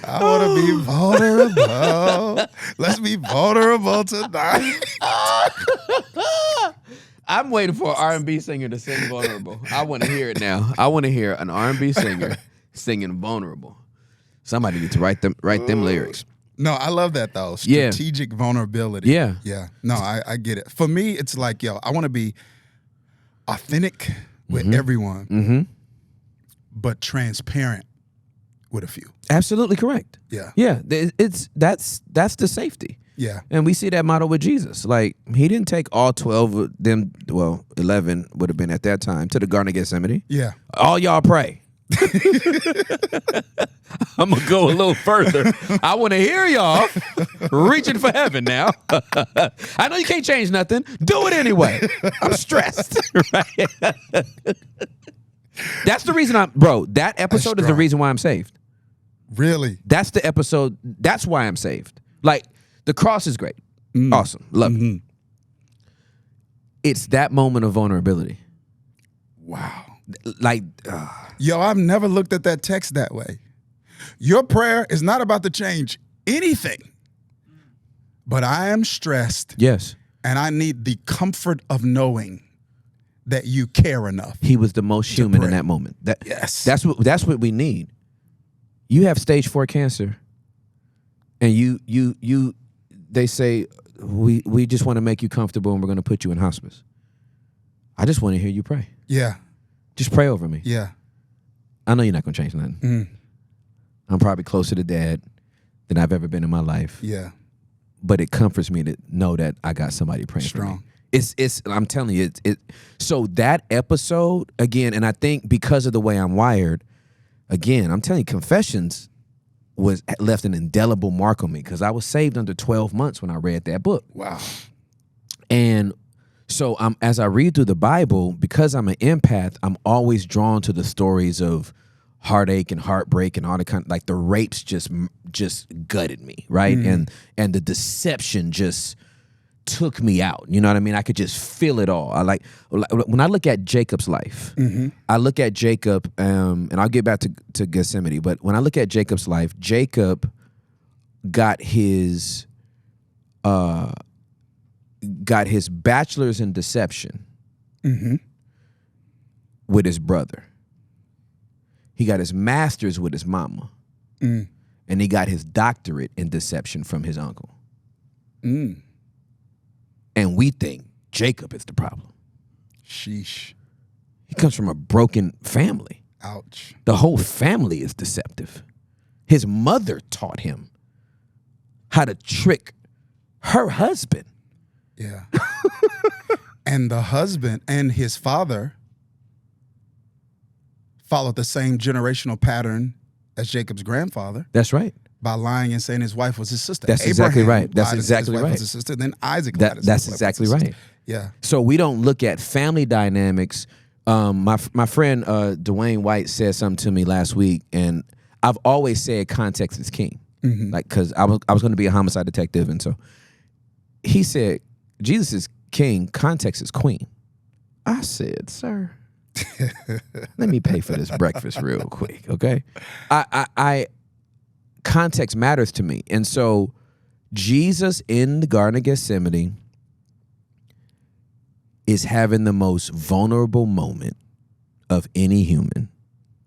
I wanna be vulnerable. Let's be vulnerable tonight. I'm waiting for an R&B singer to sing Vulnerable. I want to hear it now. I want to hear an R&B singer singing Vulnerable. Somebody needs to write them lyrics. No, I love that though. Strategic vulnerability. Yeah. Yeah. No, I get it. For me, it's like, yo, I want to be authentic with everyone, but transparent with a few. Absolutely correct. Yeah. Yeah. That's the safety. Yeah. And we see that model with Jesus. Like, he didn't take all 12 of them, well, 11 would have been at that time, to the Garden of Gethsemane. Yeah. All y'all pray. I'm going to go a little further. I want to hear y'all reaching for heaven now. I know you can't change nothing. Do it anyway. I'm stressed. Right? That's the reason that episode is the reason why I'm saved. Really? That's the episode. That's why I'm saved. Like, the cross is great. Awesome. Love it. It's that moment of vulnerability. Wow. Like, yo, I've never looked at that text that way. Your prayer is not about to change anything, but I am stressed. yes. And I need the comfort of knowing that you care enough. He was the most human in pray. that moment. Yes. That's what we need. You have stage 4 cancer, and they say we just want to make you comfortable and we're going to put you in hospice. I just want to hear you pray. Yeah. Just pray over me. Yeah. I know you're not going to change nothing. I'm probably closer to dad than I've ever been in my life. Yeah. But it comforts me to know that I got somebody praying for me. It's I'm telling you, so that episode, again, and I think because of the way I'm wired, again, I'm telling you, Confessions left an indelible mark on me because I was saved under 12 months when I read that book. Wow. And so as I read through the Bible, because I'm an empath, I'm always drawn to the stories of heartache and heartbreak and all the kind, like the rapes just gutted me, right? And the deception just took me out. You know what I mean? I could just feel it all. When I look at Jacob's life, I look at Jacob, and I'll get back to Gethsemane, but when I look at Jacob's life, Jacob got his bachelor's in deception with his brother. He got his master's with his mama. And he got his doctorate in deception from his uncle. And we think Jacob is the problem. Sheesh. He comes from a broken family. Ouch. The whole family is deceptive. His mother taught him how to trick her husband. Yeah. And the husband and his father followed the same generational pattern as Jacob's grandfather. That's right. By lying and saying his wife was his sister. That's exactly right. That's exactly his wife right. was his sister. Then Isaac lied and said That's his wife was exactly his sister. right. Yeah. So we don't look at family dynamics. My friend Dwayne White said something to me last week, and I've always said context is king. Like, because I was going to be a homicide detective, and so he said Jesus is king, context is queen. I said, sir, let me pay for this breakfast real quick, okay? I context matters to me, and so Jesus in the Garden of Gethsemane is having the most vulnerable moment of any human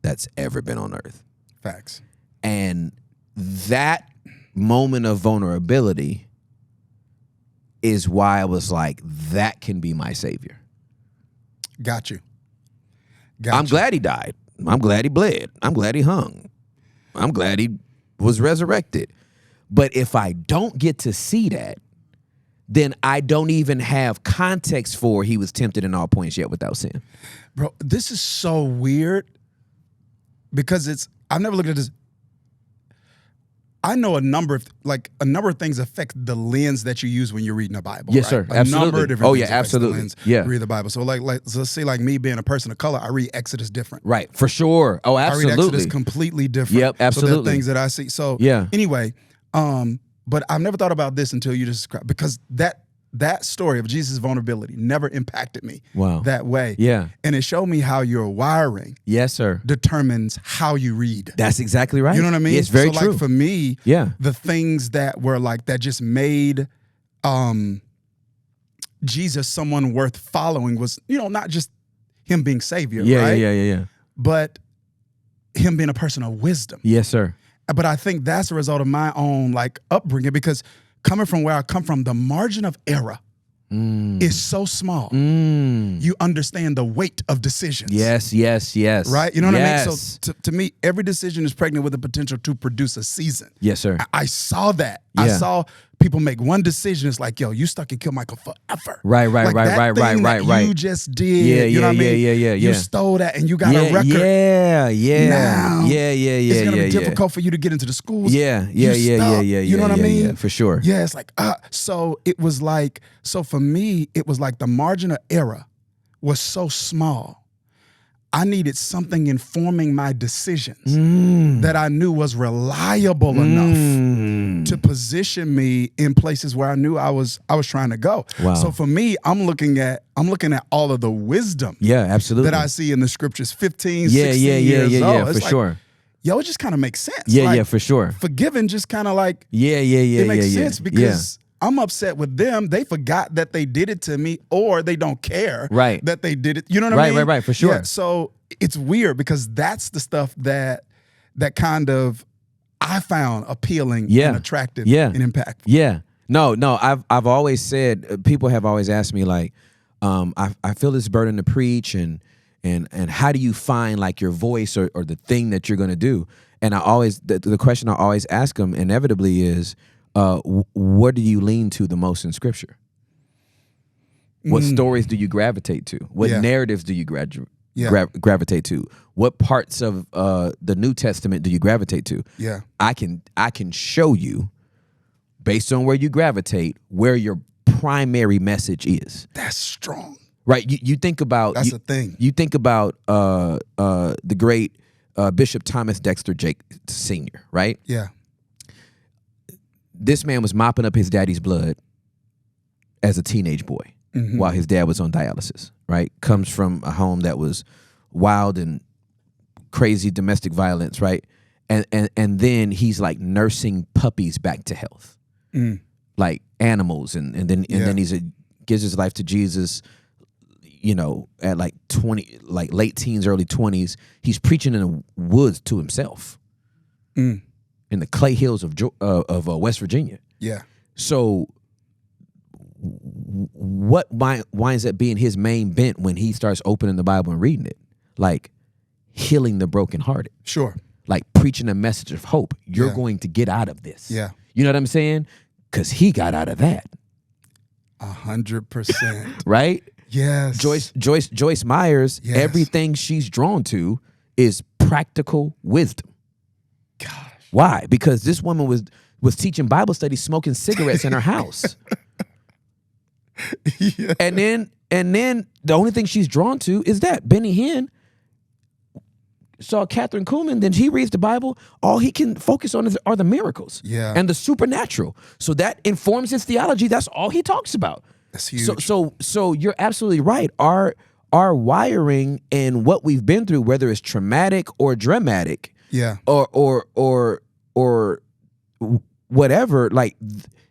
that's ever been on earth. Facts. And that moment of vulnerability is why I was like, that can be my savior. Got you. I'm glad he died. I'm glad he bled. I'm glad he hung. I'm glad he was resurrected. But if I don't get to see that, then I don't even have context for he was tempted in all points yet without sin. Bro, this is so weird because I've never looked at this. I know a number of things affect the lens that you use when you're reading the Bible. Yes, right? sir. Absolutely. A number of different Oh, things yeah, affects the absolutely. lens Yeah. you read the Bible. So so let's say like me being a person of color, I read Exodus different. Right. For sure. Oh, I read absolutely. Exodus completely different. Yep, So there are absolutely. things that I see. So Yeah. anyway, but I've never thought about this until you just described, because that story of Jesus' vulnerability never impacted me Wow. that way. Yeah. And it showed me how your wiring Yes, sir. determines how you read. That's exactly right. You know what I mean? It's very so true. Like for me, Yeah. the things that were like that just made Jesus someone worth following was, not just him being Savior, Yeah, right? yeah. But him being a person of wisdom. Yes, sir. But I think that's a result of my own like upbringing, because coming from where I come from, the margin of error is so small. You understand the weight of decisions. Yes. Right? You know what I mean? Yes. So to me, every decision is pregnant with the potential to produce a season. Yes, sir. I saw that. Yeah. I saw people make one decision. It's like, yo, you stuck in Kill Michael forever. Right. Like that thing that you just did. Yeah, you know what I mean? yeah. You stole that and you got a record. Yeah. Now, Yeah. It's gonna be difficult for you to get into the schools. Yeah. You know what I mean? Yeah, for sure. Yeah, it's like, so for me, it was like the margin of error was so small. I needed something informing my decisions that I knew was reliable enough to position me in places where I knew I was trying to go. Wow. So for me, I'm looking at all of the wisdom Yeah, absolutely. that I see in the scriptures, 15, yeah, 16 yeah, years old. yeah, It's for like, sure. Yo, it just kind of makes sense. Yeah, Like, yeah, for sure. Forgiving just kind of like, Yeah, it makes sense yeah. because I'm upset with them. They forgot that they did it to me, or they don't care Right. that they did it. You know what I mean? Right, for sure. Yeah, so it's weird because that's the stuff that kind of I found appealing and attractive and impactful. Yeah. No, I've always said, people have always asked me like, I feel this burden to preach and how do you find like your voice or the thing that you're going to do? And I always, the question I always ask them inevitably is, what do you lean to the most in scripture? What stories do you gravitate to? What narratives do you gravitate to? What parts of the New Testament do you gravitate to? Yeah. I can show you, based on where you gravitate, where your primary message is. That's strong. Right. You think about That's a thing. You think about the great Bishop Thomas Dexter Jake Sr., right? Yeah. This man was mopping up his daddy's blood as a teenage boy while his dad was on dialysis, right? Comes from a home that was wild and crazy domestic violence, right? And then he's like nursing puppies back to health, like animals, and then he's gives his life to Jesus, at like 20, like late teens, early 20s. He's preaching in the woods to himself. In the clay hills of West Virginia. Yeah. So what winds up being his main bent when he starts opening the Bible and reading it? Like healing the brokenhearted. Sure. Like preaching a message of hope. You're going to get out of this. Yeah. You know what I'm saying? Because he got out of that. 100%. Right? Yes. Joyce Myers, Yes. everything she's drawn to is practical wisdom. Gosh. Why? Because this woman was teaching Bible study, smoking cigarettes in her house. Yeah. And then the only thing she's drawn to is that Benny Hinn saw Catherine Kuhlman, then he reads the Bible. All he can focus on are the miracles and the supernatural. So that informs his theology. That's all he talks about. That's huge. So you're absolutely right. Our wiring and what we've been through, whether it's traumatic or dramatic, or whatever, like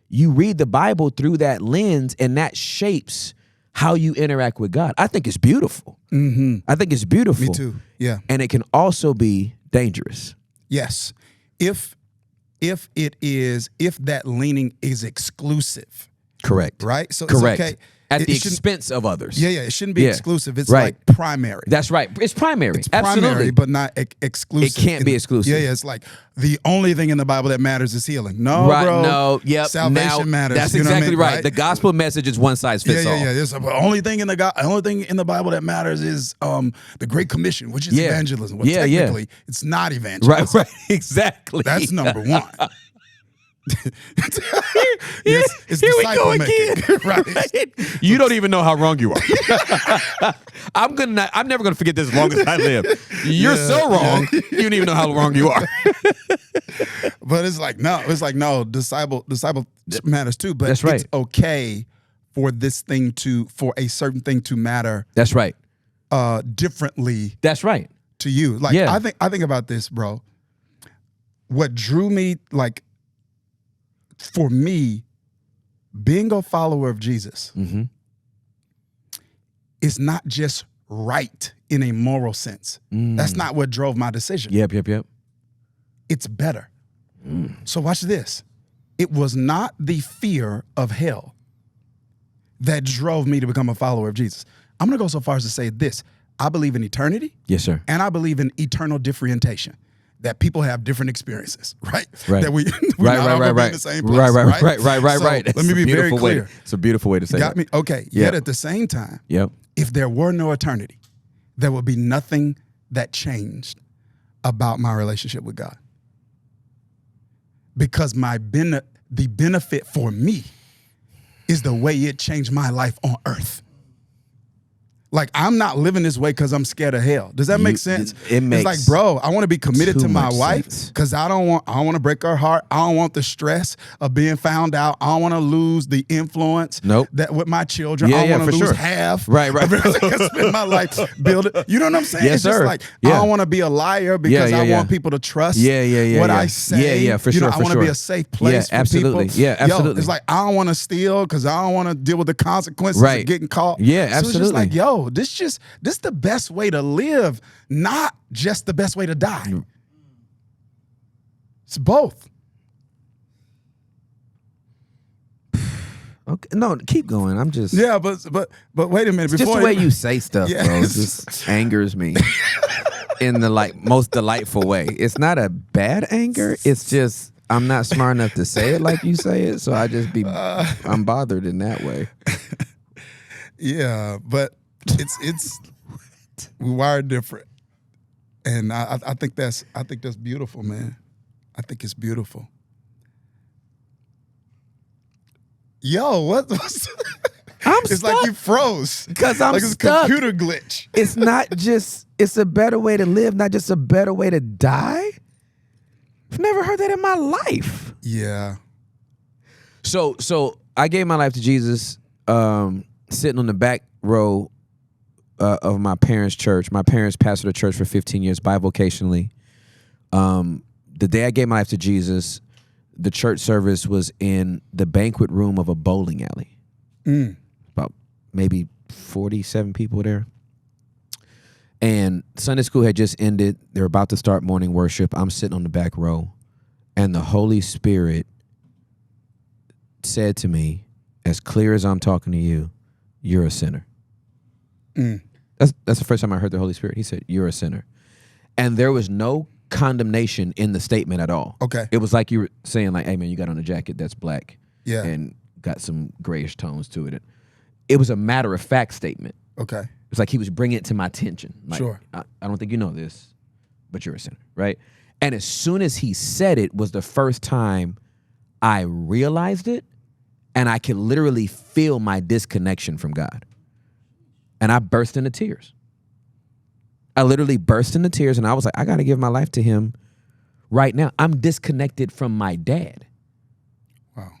you read the Bible through that lens, and that shapes how you interact with God. I think it's beautiful. I think it's beautiful. Me too. Yeah. And it can also be dangerous. Yes. If that leaning is exclusive. Correct. Right? So Correct. It's okay. At the expense of others. Yeah. It shouldn't be exclusive. It's Right. like primary. That's right. It's primary. It's Absolutely. primary, but not exclusive. It can't be exclusive. Yeah. It's like the only thing in the Bible that matters is healing. No, Right. bro. No. Yep. Salvation matters. That's You know what I exactly mean? right. The gospel message is one size fits all. Yeah. There's the only thing in the Bible that matters is the Great Commission, which is evangelism. Well, technically, it's not evangelism. Right. Exactly. That's number one. Yes, it's Here we disciple go making. again. Right. You don't even know how wrong you are. I'm never gonna forget this as long as I live. You're so wrong. You don't even know how wrong you are. But it's like no. Disciple matters too. But That's right. it's okay for for a certain thing to matter That's right. differently That's right. to you. Like Yeah. I think about this, bro. What drew me, like, for me, being a follower of Jesus Mm-hmm. is not just right in a moral sense. That's not what drove my decision. Yep. It's better. So watch this. It was not the fear of hell that drove me to become a follower of Jesus. I'm going to go so far as to say this. I believe in eternity. Yes, sir. And I believe in eternal differentiation. That people have different experiences, right? Right. That we're not all gonna be in the same place, right. So let me be very clear. It's a beautiful way to say Got that. me? Okay. Yeah. Yet at the same time, Yep. if there were no eternity, there would be nothing that changed about my relationship with God. Because the benefit for me is the way it changed my life on earth. Like, I'm not living this way because I'm scared of hell. Does that make sense? It makes It's like, bro, I want to be committed too to my much wife sense. because I don't want to break her heart. I don't want the stress of being found out. I don't want to lose the influence Nope. that with my children. Yeah, I don't yeah, want to for lose sure. half. Right. of everything I spend my life building. You know what I'm saying? Yes, It's just sir. like, Yeah. I don't want to be a liar because Yeah, I yeah. want people to trust Yeah, what yeah. I say. Yeah, for You know, sure, I for want to be sure. a safe place Yeah, for absolutely. people. Yeah, absolutely. It's like, I don't want to steal because I don't want to deal with the consequences Right. of getting caught. Yeah, So it's just absolutely. like, yo, this the best way to live, not just the best way to die. It's both. Okay. No, keep going. I'm just. Yeah, but wait a minute. It's just Before the way you say stuff, Yeah. bro. It just angers me in the most delightful way. It's not a bad anger. It's just I'm not smart enough to say it like you say it, so I'm bothered in that way. Yeah, but it's we wired different, and I think that's beautiful, man. I think it's beautiful. Yo, what's it's stuck. like you froze. Because I'm like it's stuck. a computer glitch. It's not just. It's a better way to live, not just a better way to die. I've never heard that in my life. Yeah. So I gave my life to Jesus, sitting on the back row of my parents' church. My parents pastored a church for 15 years bivocationally. The day I gave my life to Jesus, the church service was in the banquet room of a bowling alley. About maybe 47 people there. And Sunday school had just ended. They were about to start morning worship. I'm sitting on the back row. And the Holy Spirit said to me, as clear as I'm talking to you, you're a sinner. That's the first time I heard the Holy Spirit. He said, you're a sinner. And there was no condemnation in the statement at all. Okay. It was like you were saying, like, hey, man, you got on a jacket that's black. Yeah. And got some grayish tones to it. It was a matter-of-fact statement. Okay. It's like he was bringing it to my attention. Like, Sure. I don't think you know this, but you're a sinner, right? And as soon as he said it was the first time I realized it, and I could literally feel my disconnection from God. And I burst into tears. I literally burst into tears, and I was like, I got to give my life to him right now. I'm disconnected from my dad. Wow.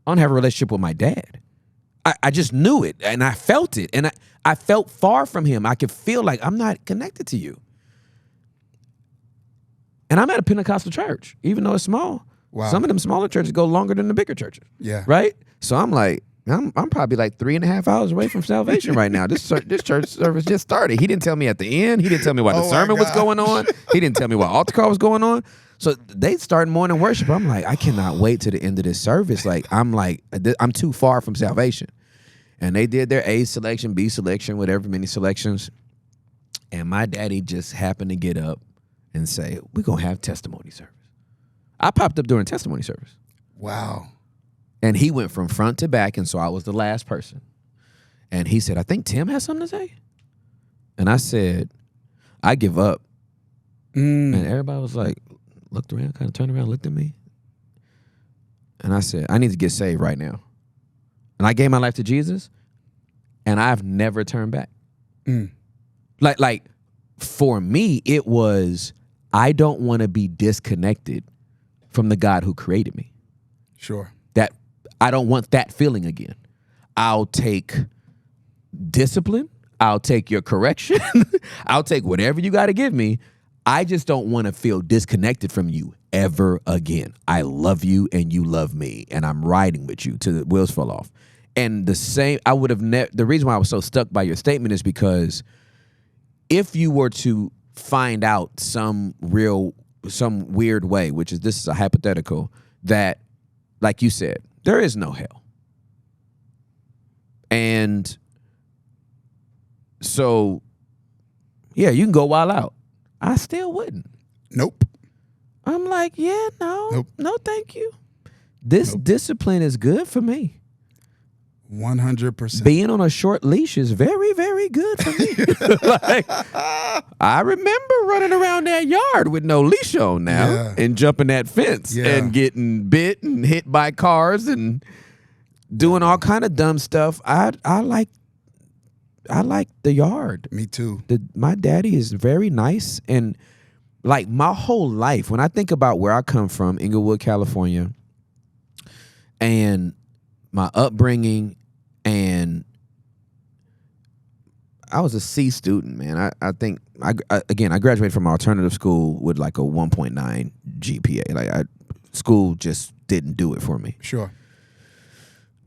I don't have a relationship with my dad. I just knew it, and I felt it, and I felt far from him. I could feel like I'm not connected to you. And I'm at a Pentecostal church, even though it's small. Wow. Some of them smaller churches go longer than the bigger churches. Yeah. Right? So I'm like, I'm probably like 3.5 hours away from salvation right now. This church service just started. He didn't tell me at the end. He didn't tell me why the Oh my sermon was gosh. going on. He didn't tell me why altar call was going on. So they started morning worship. I'm like, I cannot wait to the end of this service. I'm too far from salvation. And they did their A selection, B selection, whatever, many selections. And my daddy just happened to get up and say, we're going to have testimony service. I popped up during testimony service. Wow. And he went from front to back, and so I was the last person. And he said, I think Tim has something to say. And I said, I give up. And everybody was like, looked around, kind of turned around, looked at me. and I said, I need to get saved right now. And I gave my life to Jesus, and I've never turned back. Like for me, it was, I don't want to be disconnected from the God who created me. Sure. That I don't want that feeling again. I'll take discipline. I'll take your correction. I'll take whatever you got to give me. I just don't want to feel disconnected from you ever again. I love you and you love me, and I'm riding with you till the wheels fall off. And the same, I would have the reason why I was so stuck by your statement is because if you were to find out some weird way, which is, this is a hypothetical, that, like you said, there is no hell. And so, yeah, you can go wild out. I still wouldn't. Nope. I'm like, yeah, no, Nope. no, thank you. This discipline is good for me. 100%. Being on a short leash is very, very good for me. Like, I remember running around that yard with no leash on now and jumping that fence and getting bit and hit by cars and doing all kind of dumb stuff. I like the yard. Me too. My daddy is very nice, and like my whole life, when I think about where I come from, Inglewood, California, and my upbringing, and I was a C student, man. I think I graduated from alternative school with like a 1.9 GPA. Like school just didn't do it for me. Sure.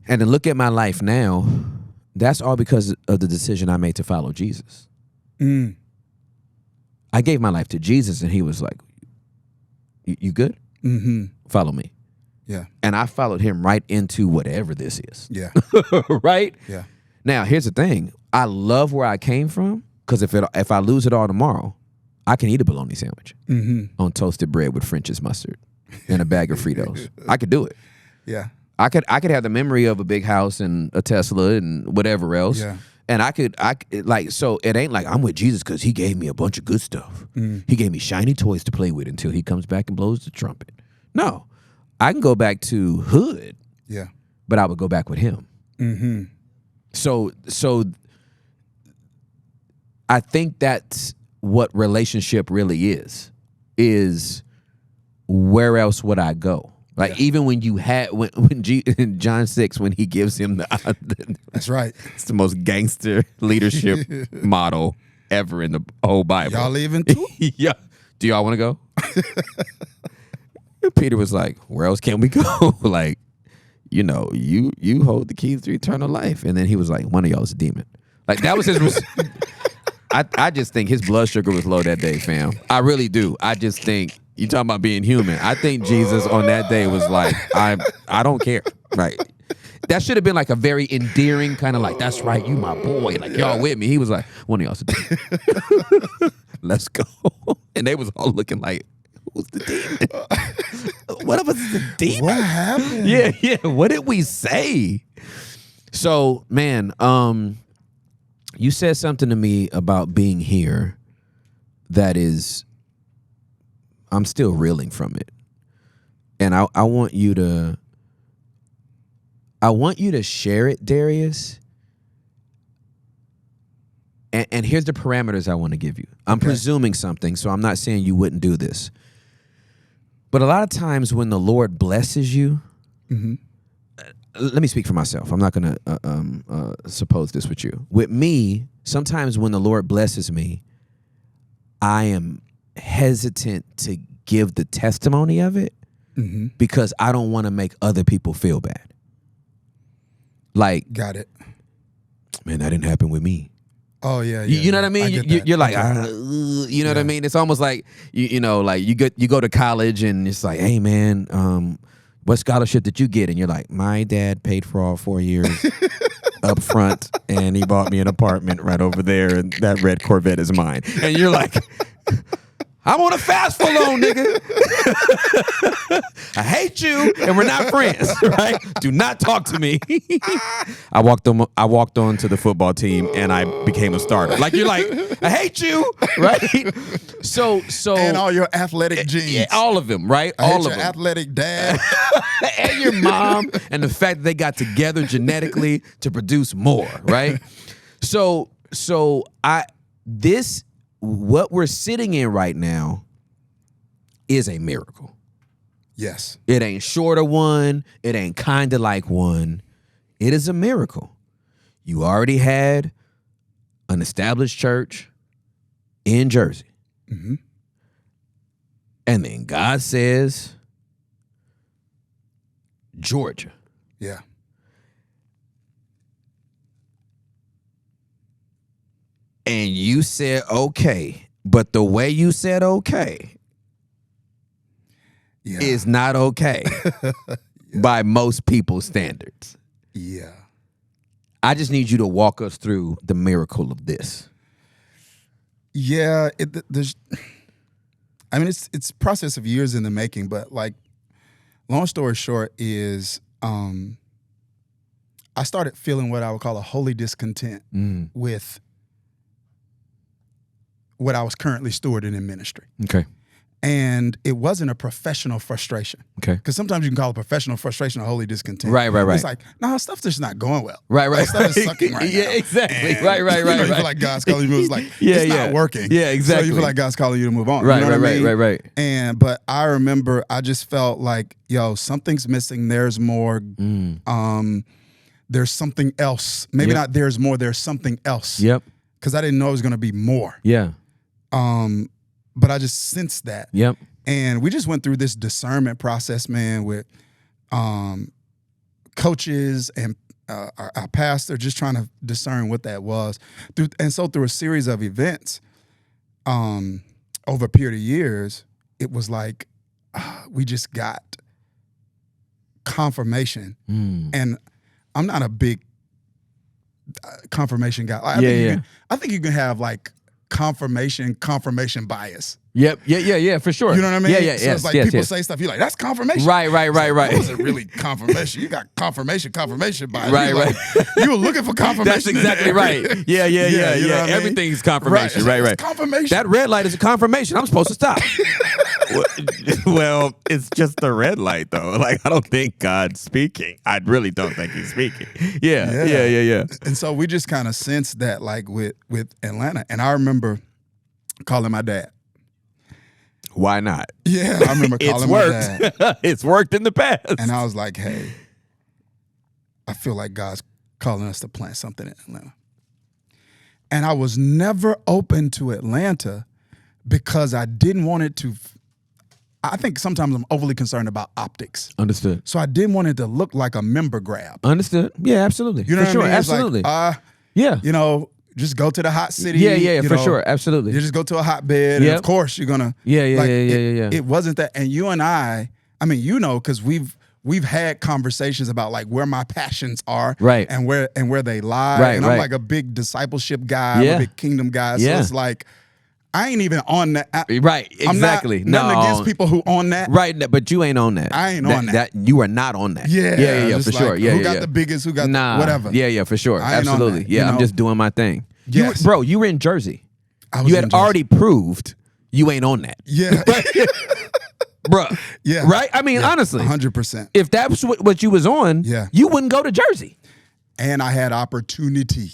And to look at my life now, that's all because of the decision I made to follow Jesus. I gave my life to Jesus, and he was like, you good? Mm-hmm. Follow me. Yeah. And I followed him right into whatever this is. Yeah. Right? Yeah. Now, here's the thing. I love where I came from, because if I lose it all tomorrow, I can eat a bologna sandwich on toasted bread with French's mustard and a bag of Fritos. I could do it. Yeah. I could have the memory of a big house and a Tesla and whatever else. Yeah. And I could so it ain't like I'm with Jesus because he gave me a bunch of good stuff. He gave me shiny toys to play with until he comes back and blows the trumpet. No, I can go back to hood. Yeah. But I would go back with him. Mm-hmm. So I think that's what relationship really is where else would I go? Like even when you had in John 6 when he gives him the That's right. It's the most gangster leadership model ever in the whole Bible. Y'all leaving too? Yeah. Do y'all want to go? Peter was like, where else can we go? Like, you hold the keys to eternal life. And then he was like, one of y'all is a demon. Like that was his I just think his blood sugar was low that day, fam. I really do. I just think, you talking about being human. I think Jesus on that day was like, I don't care. Right. That should have been like a very endearing kind of like, that's right, you my boy. Like, y'all with me. He was like, one of y'all's a demon. Let's go. And they was all looking like, who's the demon? One of us is the demon? What happened? Yeah. What did we say? So, man, you said something to me about being here that is, I'm still reeling from it. And I want you to share it, Dharius. And here's the parameters I want to give you. I'm presuming something, so I'm not saying you wouldn't do this. But a lot of times when the Lord blesses you, let me speak for myself. I'm not going to suppose this with you. With me, sometimes when the Lord blesses me, I am hesitant to give the testimony of it because I don't want to make other people feel bad. Like, got it. Man, that didn't happen with me. Oh yeah, you know what I mean? You're like, you know what I mean? It's almost like you know, like you go to college and it's like, hey man, what scholarship did you get? And you're like, my dad paid for all 4 years up front, and he bought me an apartment right over there, and that red Corvette is mine. And you're like, I'm on a fast for long, nigga. I hate you, and we're not friends, right? Do not talk to me. I walked on to the football team, and I became a starter. Like, you're like, I hate you, right? So and all your athletic genes. Yeah, all of them, right? I all hate of your them. athletic dad. And your mom, and the fact that they got together genetically to produce more, right? So what we're sitting in right now is a miracle. Yes. It ain't short of one. It ain't kind of like one. It is a miracle. You already had an established church in Jersey. Mm-hmm. And then God says, Georgia. Yeah. And you said, okay. But the way you said okay is not okay by most people's standards. Yeah. I just need you to walk us through the miracle of this. Yeah. It's a process of years in the making, but like, long story short is I started feeling what I would call a holy discontent with what I was currently stewarding in ministry. Okay. And it wasn't a professional frustration. Okay. Because sometimes you can call a professional frustration a holy discontent. Right. It's like, no, stuff's just not going well. Right. Stuff is sucking right now. Yeah, exactly. And, Right. You feel like God's calling you. It's like, it's not working. Yeah, exactly. So you feel like God's calling you to move on. Right, you know what I mean? right. But I remember I just felt like, yo, something's missing. There's more. There's something else. Maybe not there's more. There's something else. Yep. Because I didn't know it was going to be more. Yeah. But I just sensed that. Yep. And we just went through this discernment process, man, with coaches and our pastor, just trying to discern what that was. So through a series of events over a period of years, it was like we just got confirmation. And I'm not a big confirmation guy. I think you can have like confirmation bias. Yep. Yeah, for sure. You know what I mean? Yeah. So it's like people say stuff, you're like, that's confirmation. Right. That wasn't really confirmation. You got confirmation bias. Right. Like, you were looking for confirmation. That's exactly right. Yeah. You know what I mean? Everything's confirmation. Right. It's confirmation. That red light is a confirmation. I'm supposed to stop. Well, it's just a red light, though. Like, I don't think God's speaking. I really don't think he's speaking. Yeah. And so we just kind of sensed that, like, with Atlanta. And I remember calling my dad. Why not? Yeah, I remember calling my dad. It's worked in the past. And I was like, hey, I feel like God's calling us to plant something in Atlanta. And I was never open to Atlanta because I didn't want it to. I think sometimes I'm overly concerned about optics. Understood. So I didn't want it to look like a member grab. Understood. Yeah, absolutely. You know for what sure. I mean? It's Absolutely. like, yeah. You know, just go to the hot city. Yeah, for sure. Absolutely. You just go to a hotbed, and of course you're gonna. Yeah. It wasn't that, and you and I mean, you know, because we've had conversations about like where my passions are, right, and where they lie, right. And I'm like a big discipleship guy, I'm a big kingdom guy, so it's like I ain't even on that. Right, exactly. I'm not nothing against people who on that. Right, but you ain't on that. I ain't on that. You are not on that. Yeah, for like, sure. Yeah, who got the biggest? Who got whatever? Yeah, for sure. I ain't Absolutely. on that, Yeah, I'm just doing my thing. Yes. Bro, you were in Jersey. You had already proved you ain't on that. Yeah. Bruh. Yeah. Right? I mean, honestly. 100%. If that was what you was on, you wouldn't go to Jersey. And I had opportunity.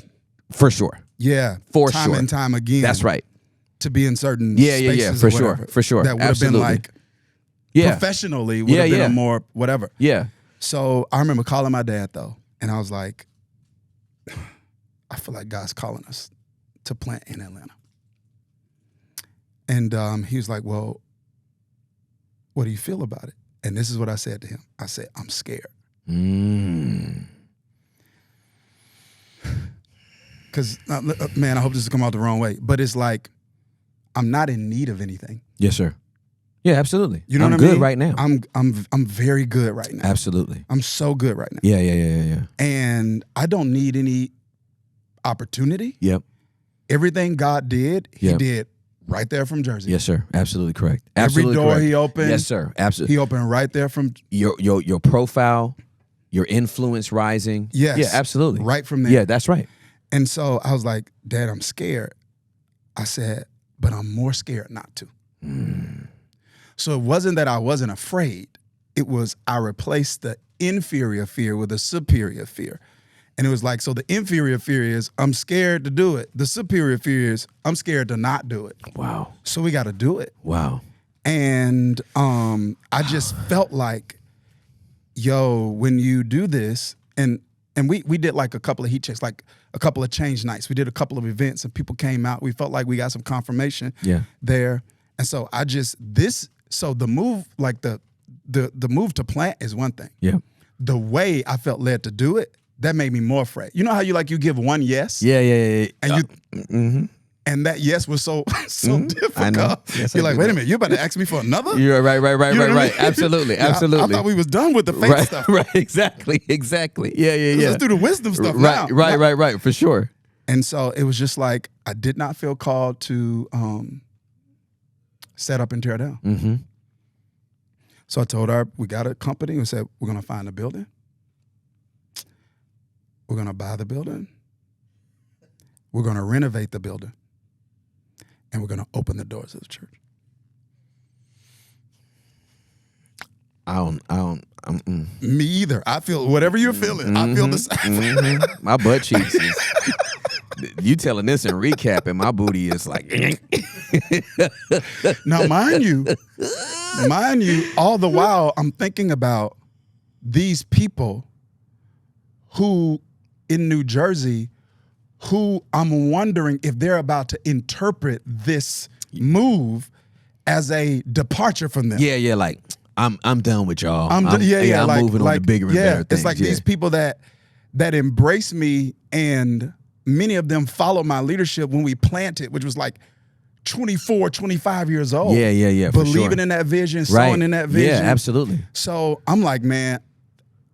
For sure. Yeah. Time and time again. That's right. To be in certain spaces. Yeah, for sure. That would have been like, professionally, would have been a more whatever. Yeah. So I remember calling my dad, though, and I was like, I feel like God's calling us to plant in Atlanta. And he was like, well, what do you feel about it? And this is what I said to him. I said, I'm scared. Because, man, I hope this will come out the wrong way, but it's like, I'm not in need of anything. Yes, sir. Yeah, absolutely. You know what I mean? mean? I'm good right now. I'm very good right now. Absolutely. I'm so good right now. Yeah. And I don't need any opportunity. Yep. Everything God did, he did right there from Jersey. Yes, sir. Absolutely correct. Absolutely Every door correct. he opened. Yes, sir. Absolutely. He opened right there from. Your profile, your influence rising. Yes. Yeah, absolutely. Right from there. Yeah, that's right. And so I was like, Dad, I'm scared. I said, but I'm more scared not to. So it wasn't that I wasn't afraid. It was I replaced the inferior fear with a superior fear. And it was like, so the inferior fear is I'm scared to do it. The superior fear is I'm scared to not do it. Wow. So we got to do it. Wow. And I just felt like, yo, when you do this, and we did like a couple of heat checks, like a couple of change nights. We did a couple of events and people came out. We felt like we got some confirmation there. And so so the move, like the move to plant is one thing. Yeah. The way I felt led to do it, that made me more afraid. You know how you give one yes? Yeah. And and that yes was so difficult. I know. Yes, You're like, wait a minute, you're about to ask me for another? You're right. You know what I mean? Absolutely. Absolutely. I thought we was done with the fake stuff. Right. Exactly. Yeah. Let's do the wisdom stuff now. Right. For sure. And so it was just like, I did not feel called to set up and tear down. Mm-hmm. So I told her, we got a company. We said, we're going to find a building. We're going to buy the building. We're going to renovate the building. And we're going to open the doors of the church. Me either. I feel whatever you're feeling. I feel the same. My butt cheeks is, you telling this and recapping, my booty is like. Now, mind you, all the while I'm thinking about these people who in New Jersey, who I'm wondering if they're about to interpret this move as a departure from them. Yeah, like I'm done with y'all. I'm like, moving on to bigger and better things. It's like these people that embrace me, and many of them follow my leadership when we planted, which was like 24, 25 years old. Yeah. Believing in that vision, sowing in that vision. Yeah, absolutely. So I'm like, man,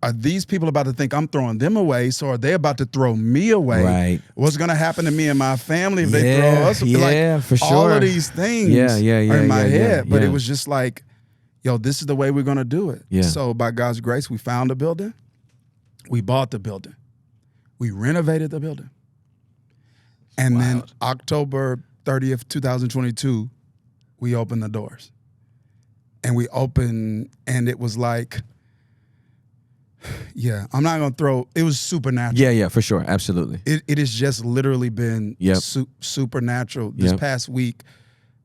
are these people about to think I'm throwing them away? So are they about to throw me away? Right. What's going to happen to me and my family if they throw us? Yeah, for sure. All of these things are in my head. But it was just like, yo, this is the way we're going to do it. Yeah. So by God's grace, we found a building. We bought the building. We renovated the building. And then October 30th, 2022, we opened the doors. And we opened, and it was like, yeah, I'm not going to it was supernatural. Yeah, for sure. Absolutely. It has just literally been supernatural. This past week,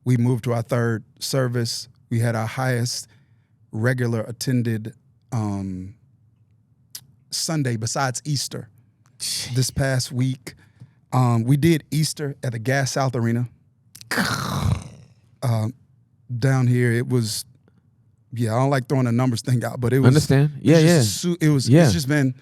we moved to our third service. We had our highest regular attended Sunday besides Easter. This past week, we did Easter at the Gas South Arena. Down here, it was, I don't like throwing the numbers thing out, but it was. Understand? It's just been,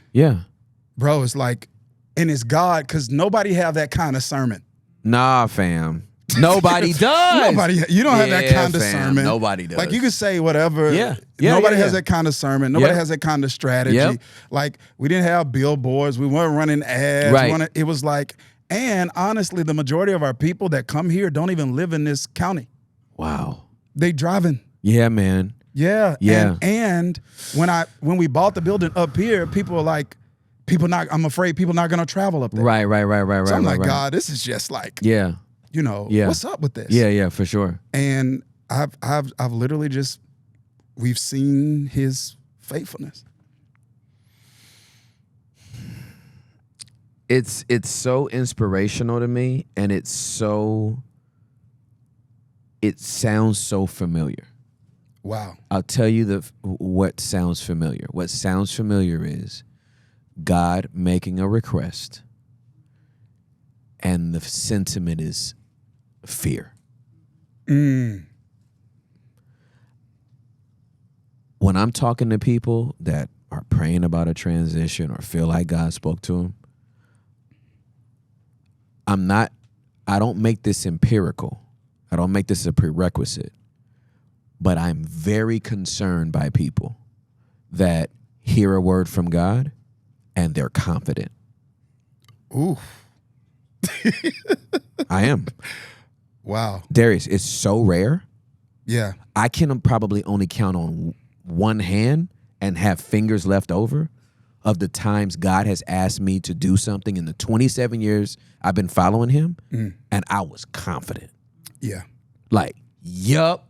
bro, it's like, and it's God, because nobody have that kind of sermon. Nah, fam. Nobody does. You don't have that kind of sermon. Nobody does. Like, you could say whatever. Nobody has that kind of sermon. Nobody has that kind of strategy. Yep. Like, we didn't have billboards. We weren't running ads. Right. It was like, and honestly, the majority of our people that come here don't even live in this county. Wow. They driving. Yeah, man. Yeah. And when we bought the building up here, people were like, I'm afraid people not going to travel up there. Right. So I'm like, God, this is just like, what's up with this? Yeah, for sure. And I've literally just, we've seen his faithfulness. It's so inspirational to me, and it sounds so familiar. Wow. I'll tell you what sounds familiar. What sounds familiar is God making a request, and the sentiment is fear. When I'm talking to people that are praying about a transition or feel like God spoke to them, I don't make this empirical. I don't make this a prerequisite. But I'm very concerned by people that hear a word from God and they're confident. Ooh. I am. Wow. Dharius, it's so rare. Yeah. I can probably only count on one hand and have fingers left over of the times God has asked me to do something in the 27 years I've been following him, and I was confident. Yeah. Like, yup,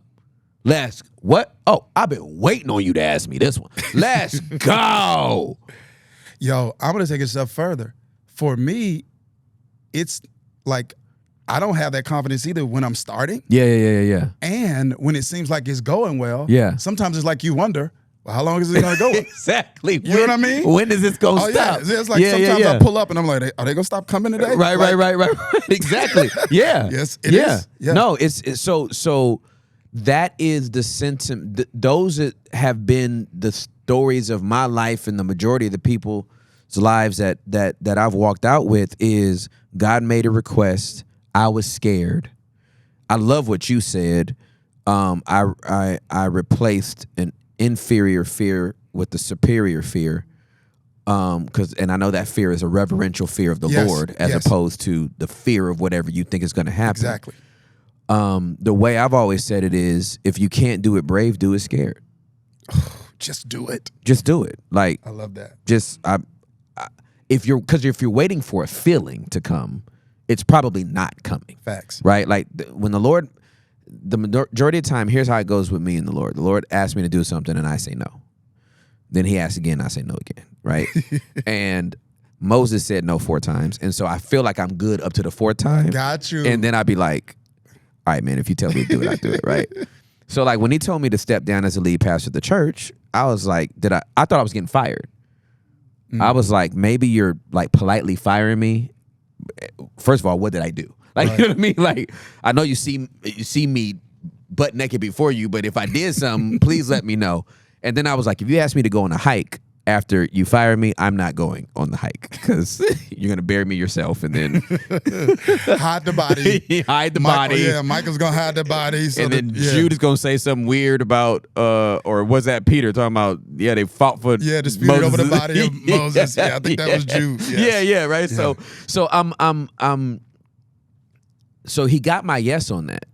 what? Oh, I've been waiting on you to ask me this one. Let's go. Yo, I'm going to take it a step further. For me, it's like I don't have that confidence either when I'm starting. Yeah. And when it seems like it's going well, Yeah. sometimes it's like you wonder, well, how long is it going to go? Exactly. You know what I mean? When is this going to Oh, stop? yeah. It's like sometimes I pull up and I'm like, are they going to stop coming today? Right. Exactly. Yeah. Yes, it is. Yeah. No, it's so that is the sentiment. Those that have been the stories of my life and the majority of the people's lives that I've walked out with is God made a request. I was scared. I love what you said. I replaced an inferior fear with the superior fear. And I know that fear is a reverential fear of the Lord as opposed to the fear of whatever you think is going to happen. Exactly. The way I've always said it is, if you can't do it brave, do it scared. Just do it. Just do it. Like, I love that. If you're waiting for a feeling to come, it's probably not coming. Facts. Right? Like when the Lord, the majority of the time, here's how it goes with me and the Lord. The Lord asks me to do something and I say no. Then he asks again, I say no again. Right? And Moses said no 4 times. And so I feel like I'm good up to the 4th time. Got you. And then I'd be like, all right, man, if you tell me to do it, I do it, right? So like when he told me to step down as a lead pastor of the church, I was like, I thought I was getting fired. I was like, maybe you're like politely firing me. First of all, what did I do? Like, you know what I mean? Like, I know you see me butt naked before you, but if I did something, please let me know. And then I was like, if you ask me to go on a hike after you fire me, I'm not going on the hike because you're going to bury me yourself and then hide the body. Hide the body. Yeah, Michael's going to hide the body. So and then Jude is going to say something weird about, or was that Peter talking about, they fought for disputed Moses. over the body of Moses. Yeah, I think that was Jude. Yes. Yeah, right. Yeah. So he got my yes on that.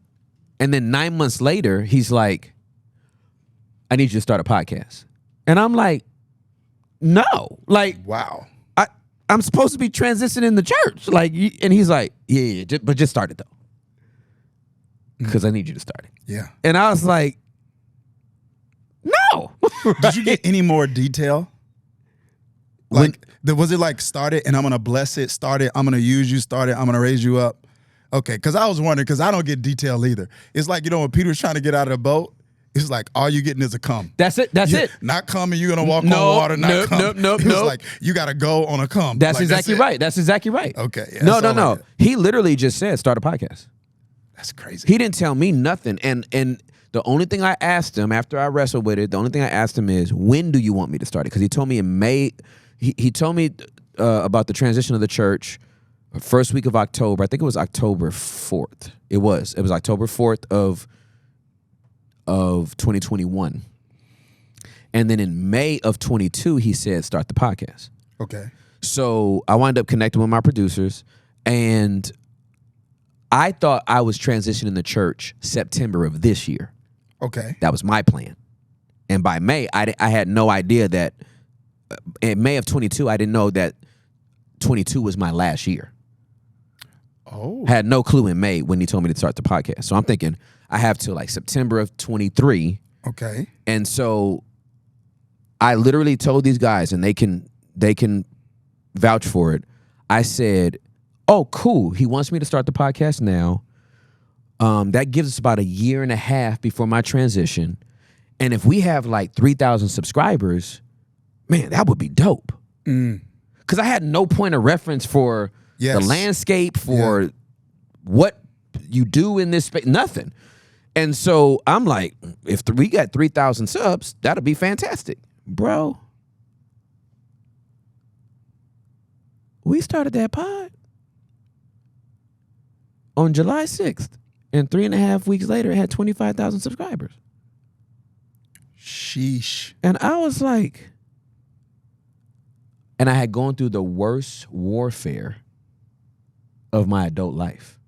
And then 9 months later, he's like, I need you to start a podcast. And I'm like, no. Like, wow. I'm supposed to be transitioning the church. Like, and he's like, yeah, but just start it though. Because I need you to start it. Yeah. And I was like, no. Did you get any more detail? Like, was it like start it and I'm going to bless it, start it, I'm going to use you, start it, I'm going to raise you up? Okay, because I was wondering, because I don't get detail either. It's like, when Peter was trying to get out of the boat, it's like, all you getting is a come. That's it. That's it. Not coming, you're going to walk on water, not come. Nope. It was like, you got to go on a come. That's like, exactly right. That's exactly right. Okay. Yeah, no. He literally just said, start a podcast. That's crazy. He didn't tell me nothing. And the only thing I asked him after I wrestled with it, the only thing I asked him is, when do you want me to start it? Because he told me in May, he told me about the transition of the church first week of October. I think it was October 4th. It was October 4th of 2021. And then in May of 22, he said, start the podcast. Okay. So I wound up connecting with my producers, and I thought I was transitioning the church September of this year. Okay. That was my plan. And by May, I had no idea that, in May of 22, I didn't know that 22 was my last year. Oh. Had no clue in May when he told me to start the podcast. So I'm thinking I have till like September of 23. Okay. And so I literally told these guys, and they can vouch for it. I said, oh, cool. He wants me to start the podcast now. That gives us about a year and a half before my transition. And if we have like 3,000 subscribers, man, that would be dope. Because I had no point of reference for the landscape, for what you do in this space, nothing. And so I'm like, if we got 3,000 subs, that'll be fantastic. Bro, we started that pod on July 6th. And 3.5 weeks later, it had 25,000 subscribers. Sheesh. And I was like, and I had gone through the worst warfare of my adult life.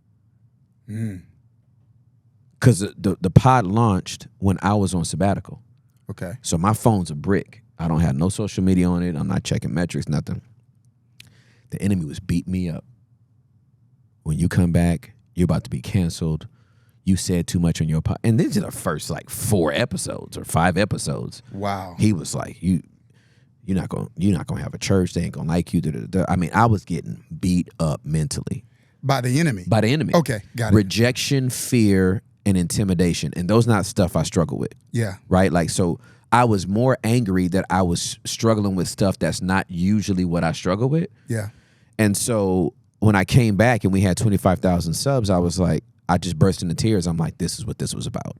because the pod launched when I was on sabbatical. Okay. So my phone's a brick. I don't have no social media on it. I'm not checking metrics, nothing. The enemy was beating me up. When you come back, you're about to be canceled. You said too much on your pod. And these are the first like 4 episodes or 5 episodes. Wow. He was like, you're not gonna have a church. They ain't gonna like you. I mean, I was getting beat up mentally. By the enemy? By the enemy. Okay, got it. Rejection, fear, and intimidation. And those not stuff I struggle with. Yeah. Right? Like, so I was more angry that I was struggling with stuff that's not usually what I struggle with. Yeah. And so when I came back and we had 25,000 subs, I was like, I just burst into tears. I'm like, this is what this was about.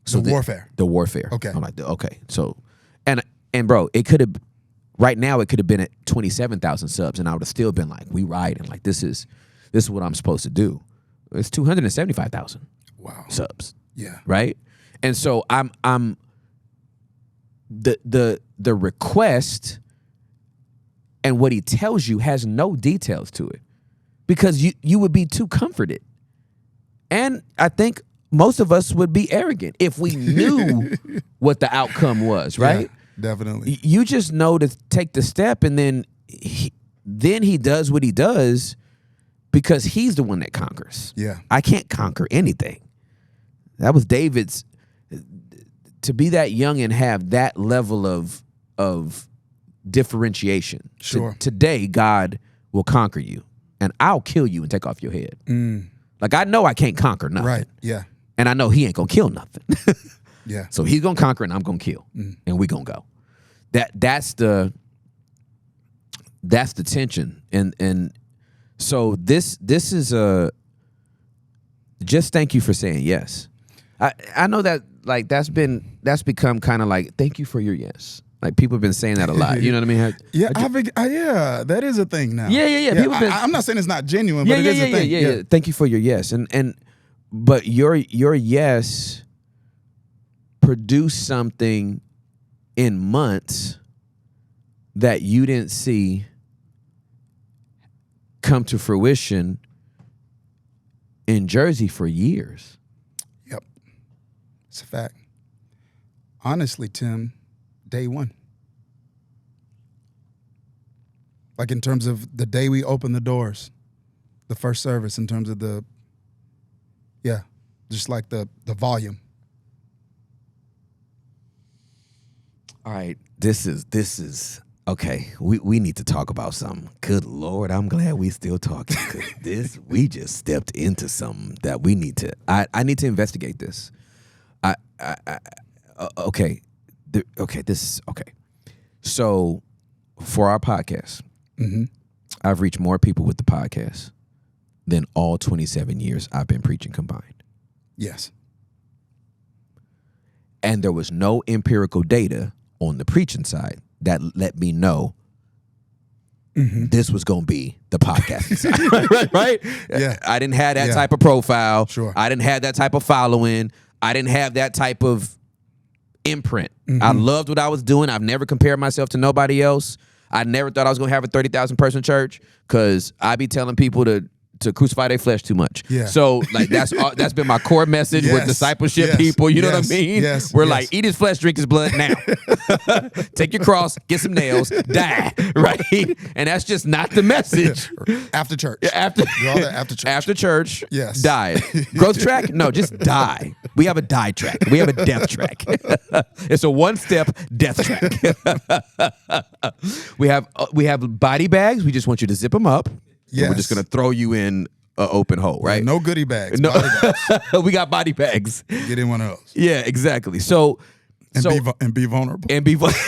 So the warfare. The warfare. Okay. I'm like, okay. So, and bro, it could have, right now it could have been at 27,000 subs and I would have still been like, we riding. Like, this is what I'm supposed to do. It's 275,000 subs. Yeah. Right? And so I'm the request and what he tells you has no details to it because you would be too comforted. And I think most of us would be arrogant if we knew what the outcome was, right? Yeah, definitely. You just know to take the step and then he does what he does because he's the one that conquers. Yeah. I can't conquer anything. That was David's, to be that young and have that level of differentiation. Sure. Today, God will conquer you, and I'll kill you and take off your head. Like, I know I can't conquer nothing. Right, yeah. And I know he ain't going to kill nothing. Yeah. So he's going to conquer and I'm going to kill. And we going to go. That's the tension. And so this is just thank you for saying yes. I know that like that's become kind of like thank you for your yes. Like people have been saying that a lot. You know what I mean? Yeah, yeah, that is a thing now. Yeah. People I'm not saying it's not genuine, but it is a thing. Yeah. Thank you for your yes. But your yes produced something in months that you didn't see come to fruition in Jersey for years. Yep. It's a fact. Honestly, Tim, day one. Like in terms of the day we opened the doors, the first service, in terms of just like the volume. All right, this is okay. We need to talk about something. Good Lord, I'm glad we still talking because we just stepped into something that we need to. I need to investigate this. Okay. So for our podcast, I've reached more people with the podcast than all 27 years I've been preaching combined. Yes. And there was no empirical data on the preaching side that let me know this was going to be the podcasting side. right? Yeah. I didn't have that type of profile. Sure. I didn't have that type of following. I didn't have that type of imprint. I loved what I was doing. I've never compared myself to nobody else. I never thought I was going to have a 30,000 person church because I be telling people to crucify their flesh too much. Yeah. So like that's been my core message with discipleship people. You know what I mean? Yes. We're like, eat his flesh, drink his blood now. Take your cross, get some nails, die. Right? And that's just not the message. After church. After church. After church, yes. Die. Growth track? No, just die. We have a die track. We have a death track. It's a one-step death track. We have body bags. We just want you to zip them up. Yes. We're just going to throw you in an open hole, right? No goodie bags. No. Body bags. We got body bags. Get in one of those. Yeah, exactly. So be vulnerable. And be vulnerable.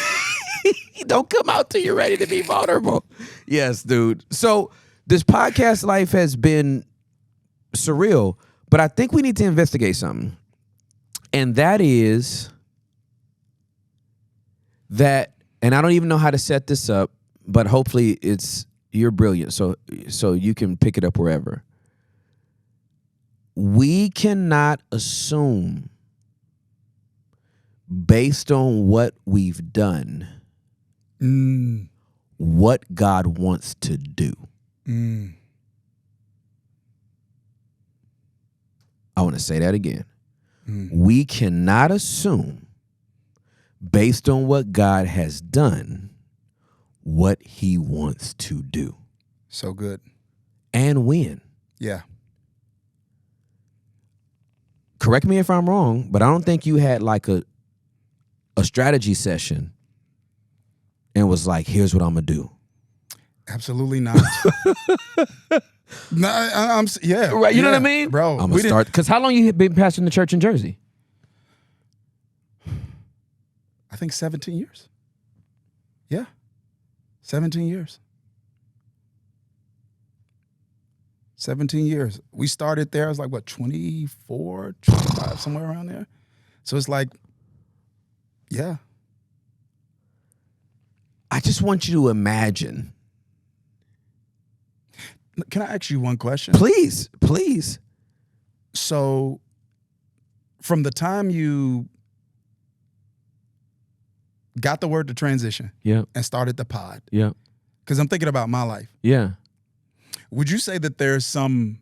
Don't come out till you're ready to be vulnerable. Yes, dude. So this podcast life has been surreal, but I think we need to investigate something. And that is that, and I don't even know how to set this up, but hopefully you're brilliant, so you can pick it up wherever. We cannot assume, based on what we've done, what God wants to do. I want to say that again. We cannot assume, based on what God has done, what he wants to do. So good. And when. Yeah. Correct me if I'm wrong, but I don't think you had like a strategy session and was like, here's what I'm going to do. Absolutely not. No, yeah. Right, you know what I mean? Bro, I'm going to start. Because how long you been pastoring the church in Jersey? I think 17 years. Yeah. 17 years. 17 years. We started there, I was like, what, 24, 25, somewhere around there. So it's like, yeah. I just want you to imagine. Can I ask you one question? Please, please. So from the time you got the word to transition Yeah. and started the pod, Yeah. because I'm thinking about my life, Yeah. would you say that there's some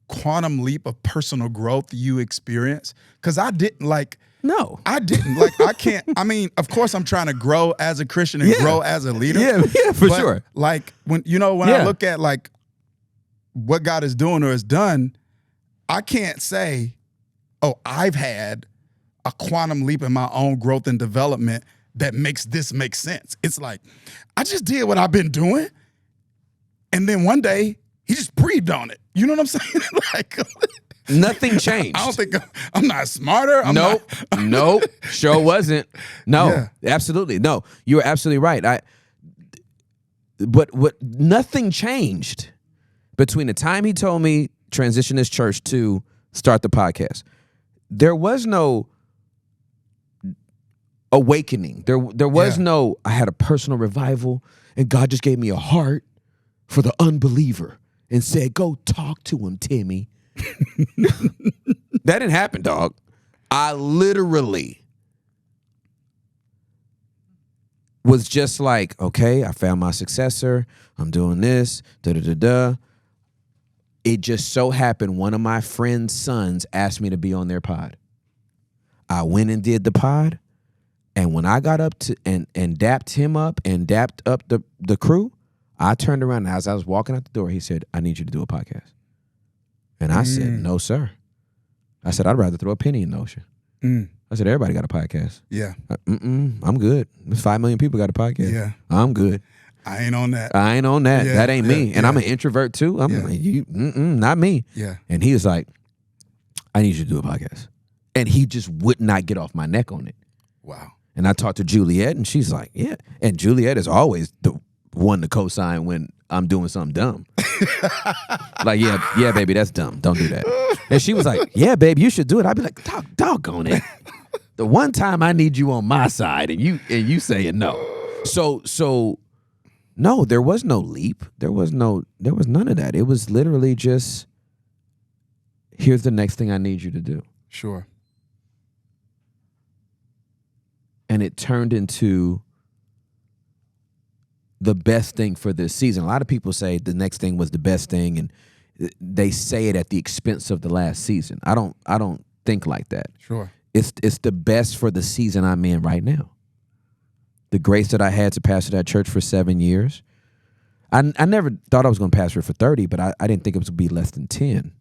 quantum leap of personal growth you experience? Because I didn't like, No. I didn't like, I can't, I mean, of course I'm trying to grow as a Christian and grow as a leader. Yeah, for but, sure. Like when I look at like what God is doing or has done, I can't say, oh, I've had a quantum leap in my own growth and development that makes this make sense. It's like, I just did what I've been doing. And then one day he just breathed on it. You know what I'm saying? Like Nothing changed. I don't think I'm not smarter. Nope. Sure wasn't. No, absolutely. No, you were absolutely right. But nothing changed between the time he told me transition this church to start the podcast. There was no awakening. There was no, I had a personal revival and God just gave me a heart for the unbeliever and said, go talk to him, Timmy. That didn't happen, dog. I literally was just like, okay, I found my successor. I'm doing this, da-da-da-da. It just so happened one of my friend's sons asked me to be on their pod. I went and did the pod. And when I got up to and dapped him up and dapped up the crew, I turned around and as I was walking out the door, he said, I need you to do a podcast. And I said, no, sir. I said, I'd rather throw a penny in the ocean. I said, everybody got a podcast. Yeah. I'm good. There's 5 million people got a podcast. Yeah. I'm good. I ain't on that. Yeah, that ain't me. And I'm an introvert too. Not me. Yeah. And he was like, I need you to do a podcast. And he just would not get off my neck on it. Wow. And I talked to Juliet and she's like, yeah. And Juliet is always the one to co-sign when I'm doing something dumb. Like, yeah, baby, that's dumb. Don't do that. And she was like, yeah, babe, you should do it. I'd be like, doggone it. The one time I need you on my side and you saying no. So no, there was no leap. There was none of that. It was literally just, here's the next thing I need you to do. Sure. And it turned into the best thing for this season. A lot of people say the next thing was the best thing, and they say it at the expense of the last season. I don't think like that. Sure. It's the best for the season I'm in right now. The grace that I had to pastor that church for 7 years. I never thought I was going to pastor it for 30, but I didn't think it was going to be less than 10.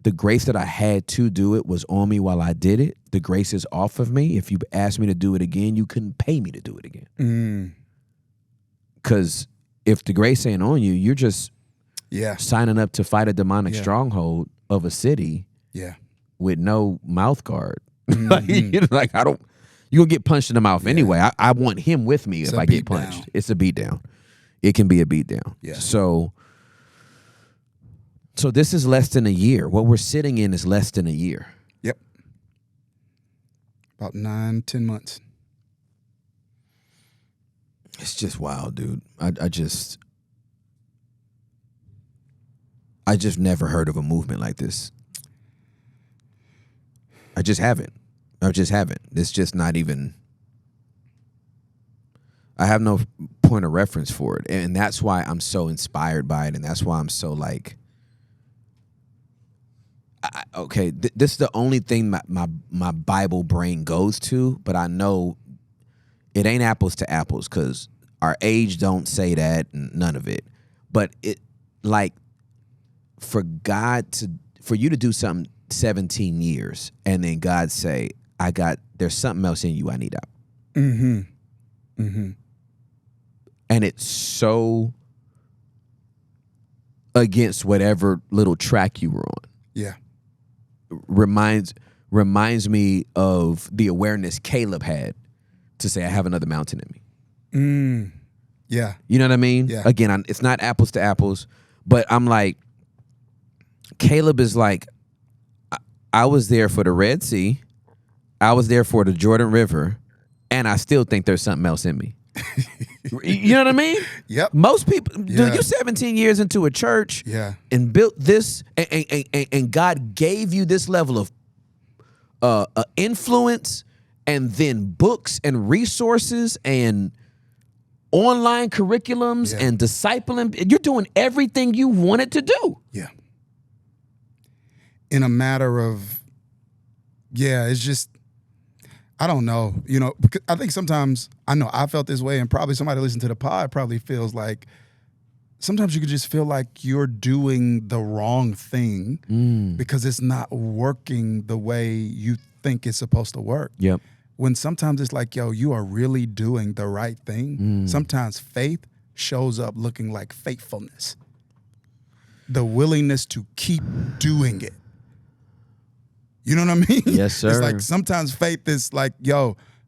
The grace that I had to do it was on me while I did it. The grace is off of me. If you asked me to do it again, you couldn't pay me to do it again. Because if the grace ain't on you, you're just signing up to fight a demonic stronghold of a city with no mouth guard. Like, you're going to get punched in the mouth anyway. I want him with me if I get punched. Down. It's a beat down. It can be a beat down. Yeah. So this is less than a year. What we're sitting in is less than a year. Yep. About 9-10 months. It's just wild, dude. I just never heard of a movement like this. I just haven't. It's just not even. I have no point of reference for it. And that's why I'm so inspired by it. And that's why I'm so like, Okay, this is the only thing my Bible brain goes to, but I know it ain't apples to apples because our age don't say that, none of it. But it, like, for you to do something 17 years and then God say, there's something else in you I need out. Mm-hmm. Mm-hmm. And it's so against whatever little track you were on. Yeah. Reminds me of the awareness Caleb had to say, I have another mountain in me. Yeah. You know what I mean? Yeah. Again, it's not apples to apples, but I'm like, Caleb is like, I was there for the Red Sea, I was there for the Jordan River, and I still think there's something else in me. You know what I mean? Yep. Most people, Yeah. dude, you 17 years into a church, Yeah. and built this, and God gave you this level of influence, and then books and resources and online curriculums Yeah. and discipling. You're doing everything you wanted to do. Yeah. In a matter of, it's just, I don't know, because I think sometimes, I know I felt this way, and probably somebody listening to the pod probably feels like sometimes you could just feel like you're doing the wrong thing because it's not working the way you think it's supposed to work. Yep. When sometimes it's like, you are really doing the right thing. Sometimes faith shows up looking like faithfulness. The willingness to keep doing it. You know what I mean? Yes, sir. It's like sometimes faith is like,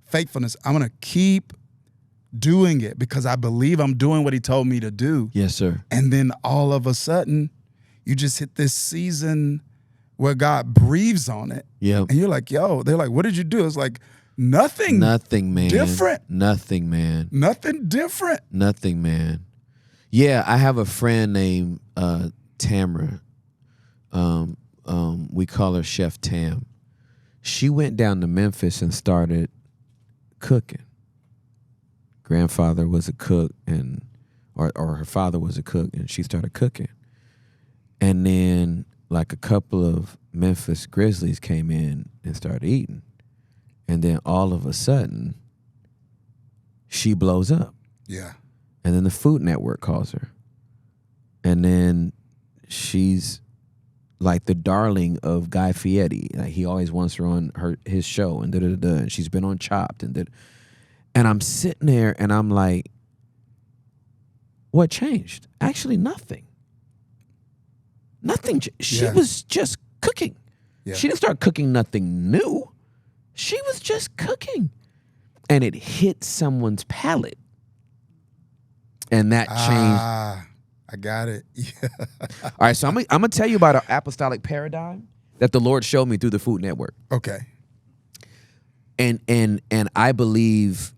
faithfulness. I'm going to keep doing it because I believe I'm doing what he told me to do. Yes, sir. And then all of a sudden, you just hit this season where God breathes on it. Yep. And you're like, they're like, what did you do? It's like, nothing. Nothing, man. Different. Nothing, man. Nothing different. Nothing, man. Yeah, I have a friend named Tamara. We call her Chef Tam. She went down to Memphis and started cooking. Grandfather was a cook, or her father was a cook, and she started cooking. And then, like, a couple of Memphis Grizzlies came in and started eating. And then all of a sudden, she blows up. Yeah. And then the Food Network calls her. And then she's like the darling of Guy Fieri. Like, he always wants her on his show, and da-da-da-da. And she's been on Chopped. And I'm sitting there and I'm like, what changed? Actually, nothing. Nothing. She was just cooking. Yeah. She didn't start cooking nothing new. She was just cooking. And it hit someone's palate. And that changed. I got it. Yeah. All right, so I'm gonna tell you about an apostolic paradigm that the Lord showed me through the Food Network. Okay. And I believe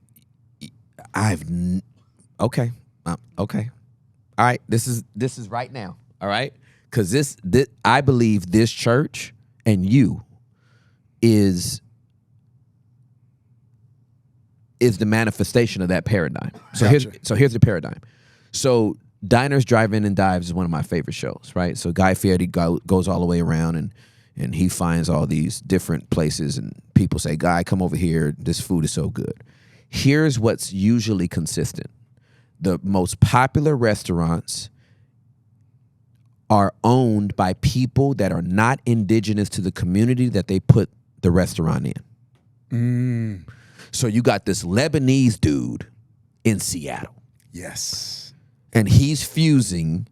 okay. Okay. All right, this is right now. All right? Cuz this I believe this church and you is the manifestation of that paradigm. So Gotcha. here's the paradigm. So Diners, Drive-In, and Dives is one of my favorite shows, right? So Guy Fieri goes all the way around and he finds all these different places, and people say, Guy, come over here. This food is so good. Here's what's usually consistent. The most popular restaurants are owned by people that are not indigenous to the community that they put the restaurant in. So you got this Lebanese dude in Seattle. Yes. And he's fusing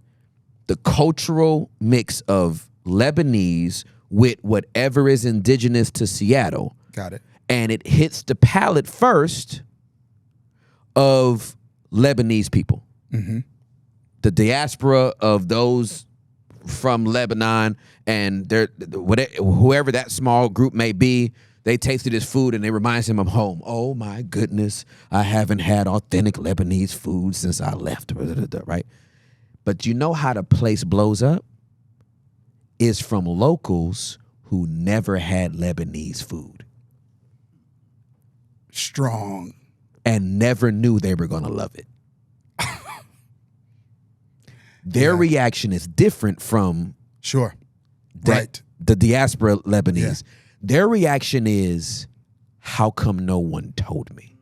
the cultural mix of Lebanese with whatever is indigenous to Seattle. Got it. And it hits the palate first of Lebanese people. Mm-hmm. The diaspora of those from Lebanon, and whoever that small group may be, they tasted his food and it reminds him of home. Oh my goodness, I haven't had authentic Lebanese food since I left, right? But you know how the place blows up? Is from locals who never had Lebanese food. Strong. And never knew they were going to love it. Their reaction is different from Sure. that, Right. the diaspora Lebanese, their reaction is, how come no one told me?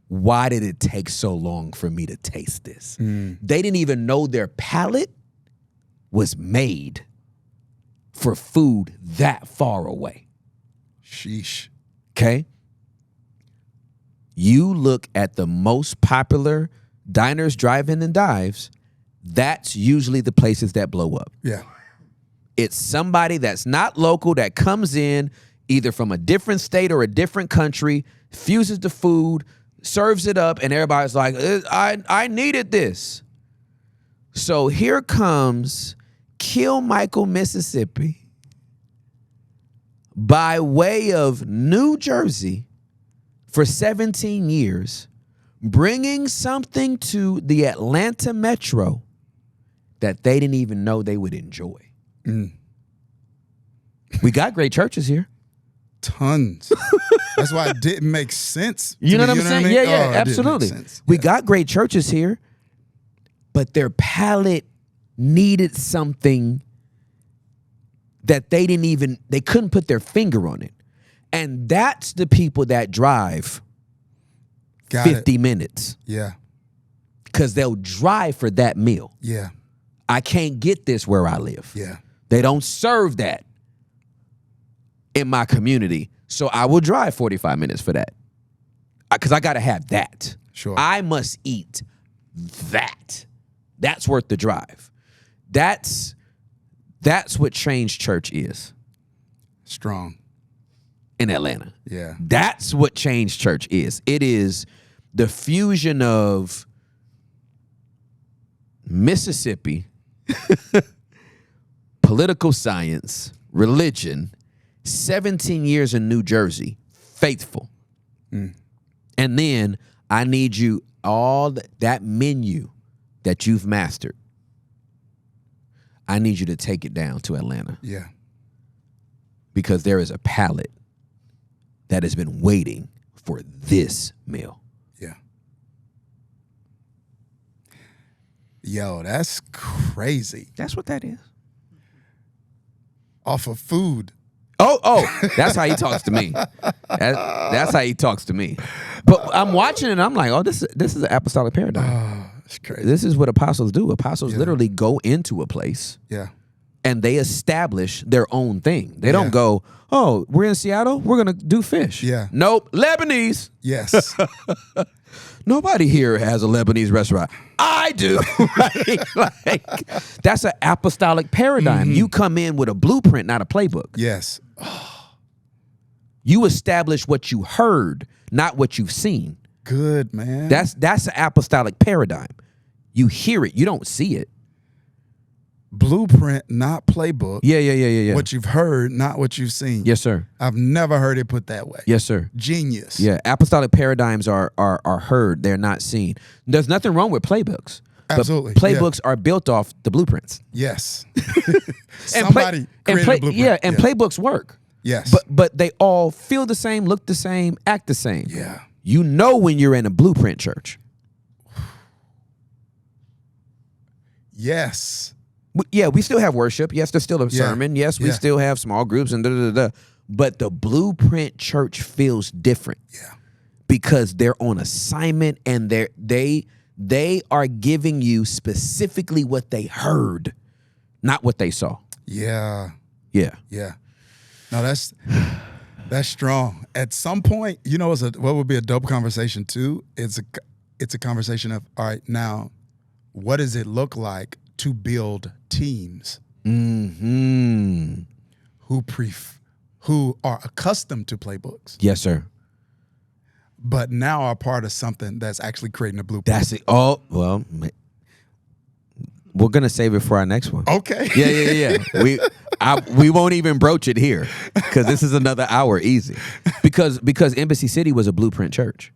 Why did it take so long for me to taste this? They didn't even know their palate was made for food that far away. Sheesh. Okay? You look at the most popular diners, drive-in, and dives, that's usually the places that blow up. Yeah. It's somebody that's not local that comes in either from a different state or a different country, fuses the food, serves it up, and everybody's like, I needed this. So here comes Kill Michael, Mississippi, by way of New Jersey for 17 years, bringing something to the Atlanta metro that they didn't even know they would enjoy. We got great churches here. Tons. That's why it didn't make sense. You know what I'm saying? Yeah, absolutely. We Yeah. got great churches here, but their palate needed something that they couldn't put their finger on it. And that's the people that drive Got 50 it. minutes Yeah. because they'll drive for that meal. Yeah. I can't get this where I live. Yeah. They don't serve that in my community. So I will drive 45 minutes for that. Because I got to have that. Sure. I must eat that. That's worth the drive. That's what Change Church is Strong. in Atlanta. Yeah. That's what Change Church is. It is the fusion of Mississippi, political science, religion, 17 years in New Jersey, faithful. And then I need you, all that menu that you've mastered, I need you to take it down to Atlanta. Yeah. Because there is a palate that has been waiting for this meal. Yeah. Yo, that's crazy. That's what that is. Off of food. Oh, that's how he talks to me. That's how he talks to me. But I'm watching it and I'm like, oh, this is an apostolic paradigm. Oh, it's crazy. This is what apostles do. Apostles literally go into a place Yeah. and they establish their own thing. They don't Yeah. go, oh, we're in Seattle, we're going to do fish. Yeah. Nope, Lebanese. Yes. Nobody here has a Lebanese restaurant. I do. Right? Like, that's an apostolic paradigm. You come in with a blueprint, not a playbook. Yes. You establish what you heard, not what you've seen. Good, man. That's an apostolic paradigm. You hear it, you don't see it. Blueprint, not playbook. Yeah. What you've heard, not what you've seen. Yes, sir. I've never heard it put that way. Yes, sir. Genius. Yeah, apostolic paradigms are heard, they're not seen. There's nothing wrong with playbooks. Absolutely. But playbooks are built off the blueprints. Yes. And Somebody created a blueprint. Yeah, and playbooks work. Yes. But they all feel the same, look the same, act the same. Yeah. You know when you're in a blueprint church. Yes. Yeah, we still have worship. Yes, there's still a sermon. Yes, we Yeah. still have small groups and da-da-da-da. But the blueprint church feels different. Yeah. Because they're on assignment and they are giving you specifically what they heard, not what they saw. Yeah. Yeah. Yeah. No, that's strong. At some point, you know, what would be a dope conversation too? It's a conversation of, all right, now, what does it look like to build teams who are accustomed to playbooks, Yes, sir. but now are part of something that's actually creating a blueprint? That's it. Oh, well, we're going to save it for our next one. Okay. Yeah. We won't even broach it here because this is another hour easy. Because Embassy City was a blueprint church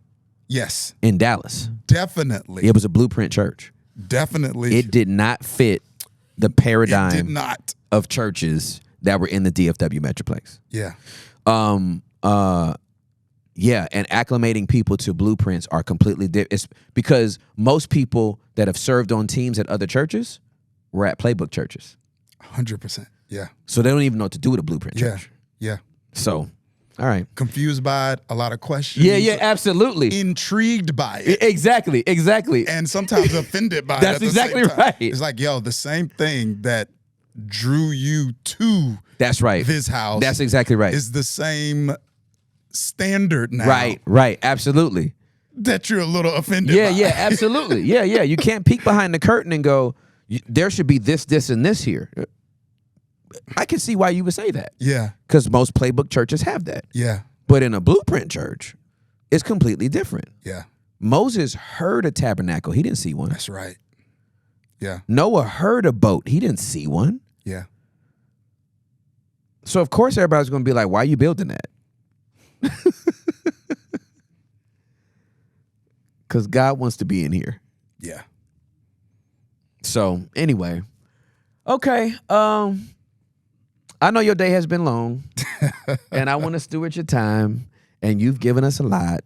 Yes. in Dallas. Definitely. It was a blueprint church. Definitely. It did not fit the It paradigm did not. of churches that were in the DFW Metroplex. Yeah. Yeah, and acclimating people to blueprints are completely different. It's because most people that have served on teams at other churches were at playbook churches. 100%. Yeah. So they don't even know what to do with a blueprint Yeah. church. Yeah. So, all right. Confused by it, a lot of questions. Yeah, absolutely. Intrigued by it. Exactly. And sometimes offended by it. That's at the exactly same time. right. It's like, yo, the same thing that drew you to That's right. this house. That's exactly right. Is the same standard now. Right. Absolutely. That you're a little offended by. Yeah, absolutely. Yeah. You can't peek behind the curtain and go, there should be this, and this here. I can see why you would say that. Yeah. Because most playbook churches have that. Yeah. But in a blueprint church, it's completely different. Yeah. Moses heard a tabernacle. He didn't see one. That's right. Yeah. Noah heard a boat. He didn't see one. Yeah. So, of course, everybody's going to be like, why are you building that? Because God wants to be in here. Yeah. So, anyway. Okay. I know your day has been long, and I want to steward your time, and you've given us a lot,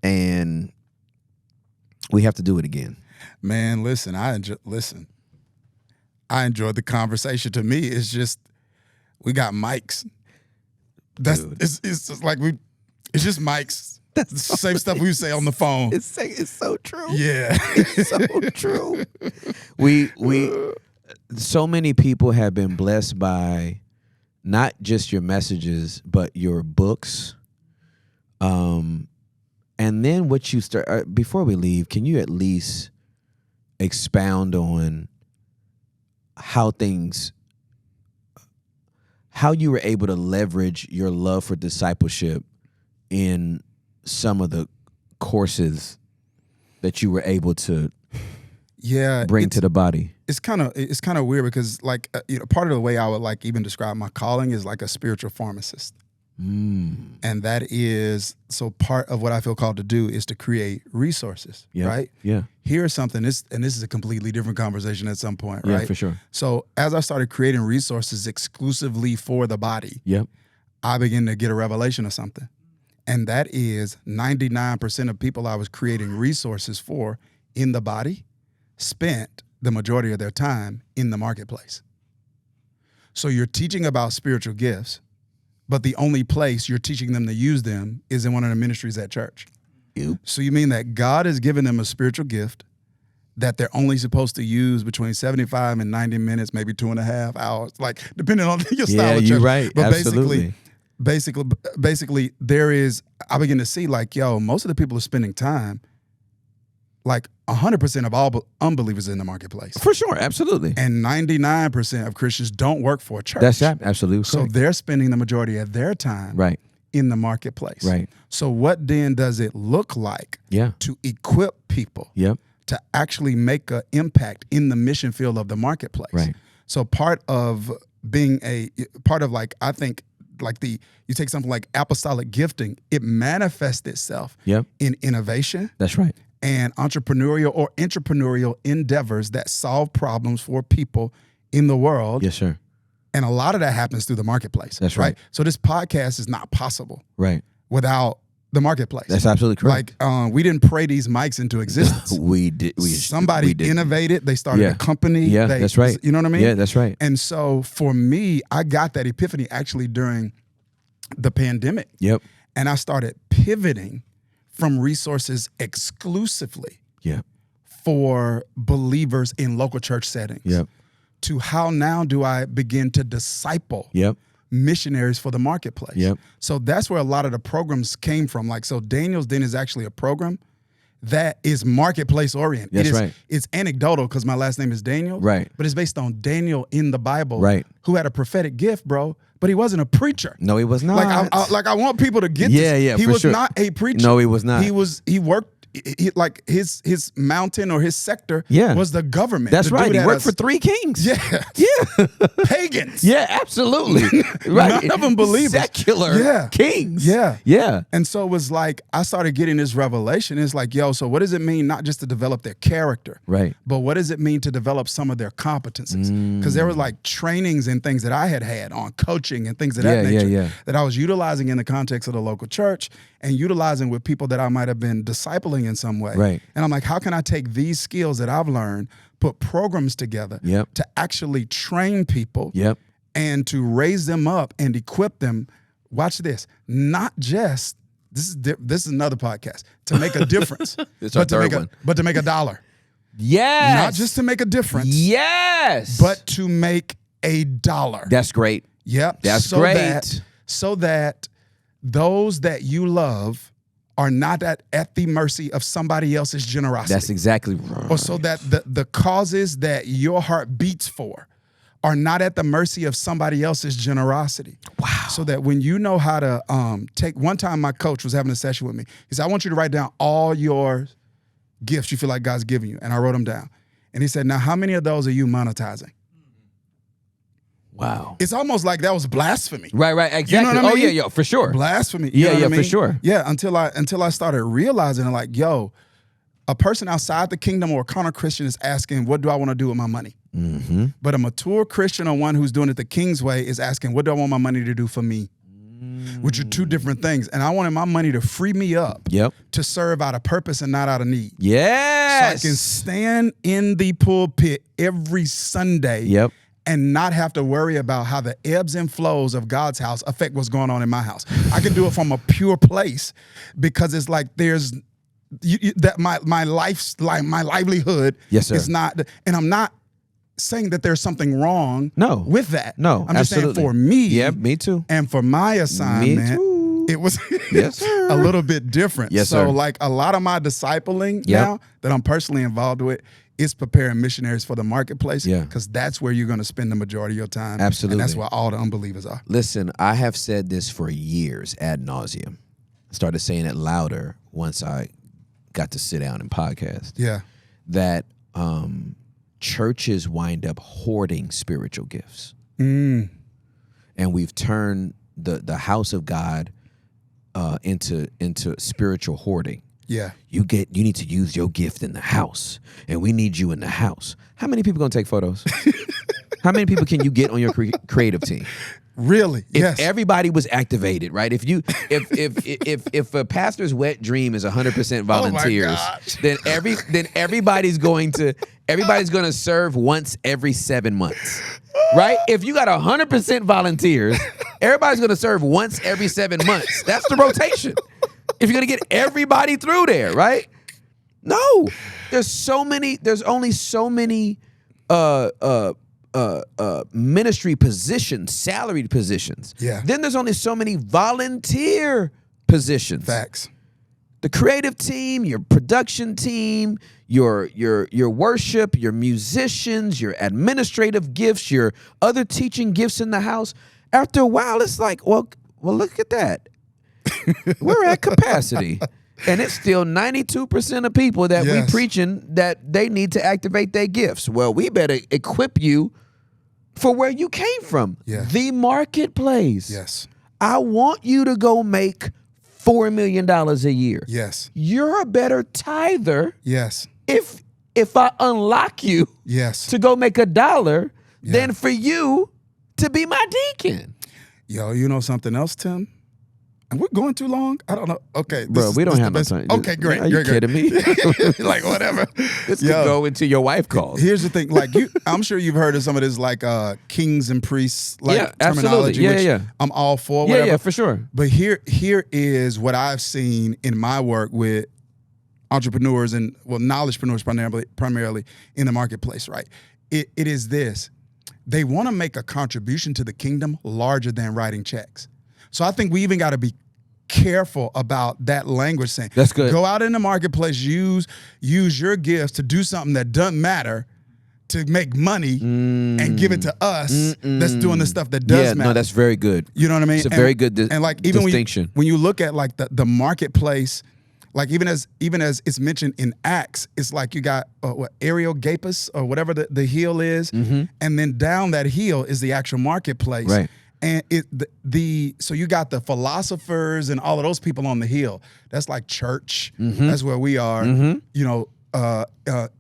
and we have to do it again. Man, listen, I enjoyed the conversation. To me, it's just we got mics. It's just like it's just mics. That's the same stuff we say on the phone. It's so true. Yeah. It's so true. We so many people have been blessed by not just your messages, but your books. And then what you start, before we leave, can you at least expound on how you were able to leverage your love for discipleship in some of the courses that you were able to bring to the body? It's kind of weird because like part of the way I would like even describe my calling is like a spiritual pharmacist. And that is, so part of what I feel called to do is to create resources, right? Yeah. Here's something, and this is a completely different conversation at some point, right? Yeah, for sure. So as I started creating resources exclusively for the body, I began to get a revelation of something. And that is 99% of people I was creating resources for in the body spent the majority of their time in the marketplace. So you're teaching about spiritual gifts, but the only place you're teaching them to use them is in one of the ministries at church. Yep. So you mean that God has given them a spiritual gift that they're only supposed to use between 75 and 90 minutes, maybe 2.5 hours, like depending on your style of church. You're right. But Absolutely. basically I begin to see like, yo, most of the people are spending time, like 100% of all unbelievers in the marketplace. For sure, absolutely. And 99% of Christians don't work for a church. That's absolutely so correct. they're spending the majority of their time in the marketplace. Right. So what then does it look like to equip people to actually make an impact in the mission field of the marketplace? Right. So part of like, I think, like you take something like apostolic gifting, it manifests itself in innovation. That's right. And entrepreneurial endeavors that solve problems for people in the world. Yes, sir. And a lot of that happens through the marketplace. That's right. So this podcast is not possible without the marketplace. That's absolutely correct. Like we didn't pray these mics into existence. We did. Somebody innovated. They started a company. Yeah, that's right. You know what I mean? Yeah, that's right. And so for me, I got that epiphany actually during the pandemic. Yep. And I started pivoting from resources exclusively for believers in local church settings to how now do I begin to disciple missionaries for the marketplace. So that's where a lot of the programs came from. Like, so Daniel's Den is actually a program that is marketplace oriented. That's right. It's anecdotal because my last name is Daniel. Right. But it's based on Daniel in the Bible. Right. Who had a prophetic gift, bro, but he wasn't a preacher. No, he was not. I want people to get this. Yeah, He for was sure. not a preacher. No, he was not. He worked. Like his mountain or his sector was the government. That's right. He worked for 3 kings. Yeah. Pagans. Yeah, absolutely. Right. None of them believers. Secular kings. Yeah. And so it was like, I started getting this revelation. It's like, yo, so what does it mean not just to develop their character, but what does it mean to develop some of their competencies? Because there were like trainings and things that I had on coaching and things of that nature that I was utilizing in the context of the local church and utilizing with people that I might have been discipling in some way. Right. And I'm like, how can I take these skills that I've learned, put programs together to actually train people and to raise them up and equip them. Watch this. Not just this is another podcast, to make a difference. It's our third one. But to make $1. Yes. Not just to make a difference. Yes. But to make $1. That's great. Yep. That's great. So that those that you love are not at the mercy of somebody else's generosity. That's exactly right. Or so that the causes that your heart beats for are not at the mercy of somebody else's generosity. Wow. So that when you know how to take, one time my coach was having a session with me. He said, I want you to write down all your gifts you feel like God's giving you. And I wrote them down. And he said, now how many of those are you monetizing? Wow. It's almost like that was blasphemy. Right, exactly. You know what I mean? Yeah, for sure. Blasphemy. You know what I mean? For sure. Yeah, until I started realizing, like, yo, a person outside the kingdom or a carnal Christian is asking, what do I want to do with my money? Mm-hmm. But a mature Christian or one who's doing it the king's way is asking, what do I want my money to do for me? Which are two different things. And I wanted my money to free me up to serve out of purpose and not out of need. Yes. So I can stand in the pulpit every Sunday and not have to worry about how the ebbs and flows of God's house affect what's going on in my house. I can do it from a pure place because it's like there's that my livelihood is not, and I'm not saying that there's something wrong with that. No, I'm just saying for me. Yep, me too. And for my assignment, me too. It was yes, sir. a little bit different. Yes, so sir. like a lot of my discipling now that I'm personally involved with is preparing missionaries for the marketplace. Yeah. Because that's where you're going to spend the majority of your time. Absolutely. And that's where all the unbelievers are. Listen, I have said this for years ad nauseum. I started saying it louder once I got to sit down and podcast. Yeah. That churches wind up hoarding spiritual gifts. Mm. And we've turned the house of God into spiritual hoarding. Yeah. You need to use your gift in the house, and we need you in the house. How many people gonna take photos? How many people can you get on your creative team? Really? If everybody was activated, right? If a pastor's wet dream is 100% volunteers, then everybody's going to serve once every 7 months, right? If you got 100% volunteers, everybody's going to serve once every 7 months. That's the rotation. If you're going to get everybody through there, right? No, there's only so many ministry positions, salaried positions. Yeah. Then there's only so many volunteer positions. Facts. The creative team, your production team, your worship, your musicians, your administrative gifts, your other teaching gifts in the house. After a while, it's like, well, look at that. We're at capacity. And it's still 92% of people that we preaching that they need to activate their gifts. Well, we better equip you for where you came from. Yeah. The marketplace. Yes. I want you to go make $4 million a year. Yes. You're a better tither. Yes. If I unlock you to go make $1 than for you to be my deacon. Yo, you know something else, Tim? And we're going too long? I don't know. Okay. Bro, we don't have no time. Okay, great. Are you kidding me? Like, whatever. This could go into your wife calls. Here's the thing. Like, I'm sure you've heard of some of this, like, kings and priests, like, terminology. Yeah, which I'm all for, whatever. Yeah, for sure. But here is what I've seen in my work with entrepreneurs and, well, knowledgepreneurs primarily in the marketplace, right? It is this. They want to make a contribution to the kingdom larger than writing checks. So I think we even got to be careful about that language saying. That's good. Go out in the marketplace, use your gifts to do something that doesn't matter, to make money and give it to us that's doing the stuff that does matter. No, that's very good. You know what I mean? It's a very good and like even distinction. When you look at like the marketplace, like even as it's mentioned in Acts, it's like you got Areopagus or whatever the hill is, and then down that hill is the actual marketplace. Right. And so you got the philosophers and all of those people on the hill. That's like church. That's where we are. You know,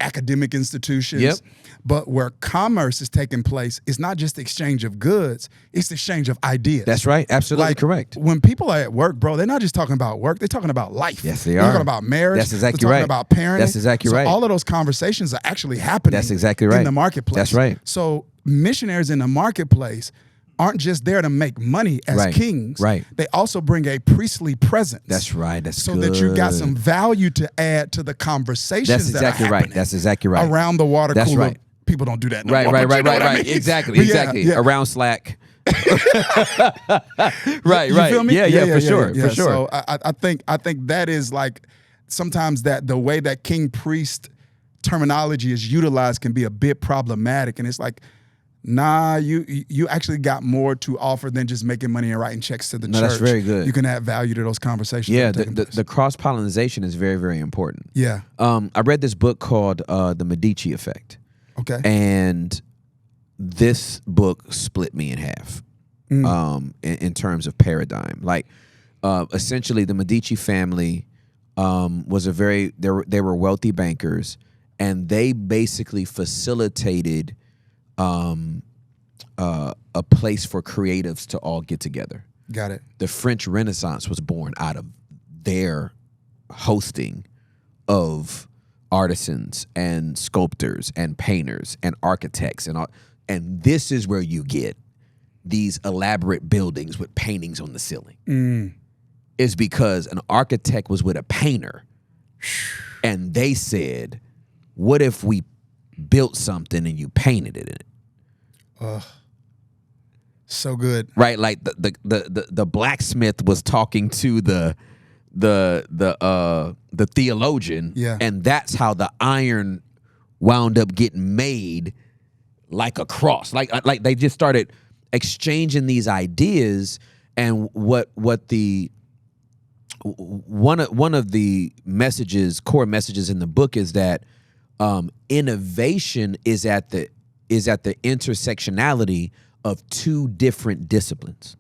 academic institutions. Yep. But where commerce is taking place, it's not just the exchange of goods; it's the exchange of ideas. That's right. Absolutely like, correct. When people are at work, bro, they're not just talking about work; they're talking about life. Yes, they They're are. talking about marriage. That's exactly they're right. talking about parenting. That's exactly so right. All of those conversations are actually happening. That's exactly right. In the marketplace. That's right. So missionaries in the marketplace aren't just there to make money as Right. kings. Right. They also bring a priestly presence. That's right. That's so good. that you got some value to add to the conversations That's exactly that are right. happening That's exactly right. around the water That's cooler. right. People don't do that no Right, more. right, but you right, know right, what I right. mean? Exactly, But yeah, exactly. yeah. Around Slack. Right, You right. feel me? Yeah, for sure, yeah. for sure. So I think that is like sometimes that the way that king priest terminology is utilized can be a bit problematic, and it's like, nah, you actually got more to offer than just making money and writing checks to the No, church. that's very good. You can add value to those conversations. Yeah, that are taking place. the cross pollination is very, very important. Yeah. I read this book called The Medici Effect, Okay. and this book split me in half. In terms of paradigm, like essentially the Medici family was they were wealthy bankers, and they basically facilitated a place for creatives to all get together. Got it. The French Renaissance was born out of their hosting of artisans and sculptors and painters and architects and all, and this is where you get these elaborate buildings with paintings on the ceiling. Is because an architect was with a painter, and they said, "What if we built something and you painted it in it?" So good. Right, like the blacksmith was talking to the theologian, Yeah. and that's how the iron wound up getting made like a cross. Like they just started exchanging these ideas, and one of the core messages in the book is that innovation is at the intersectionality of two different disciplines.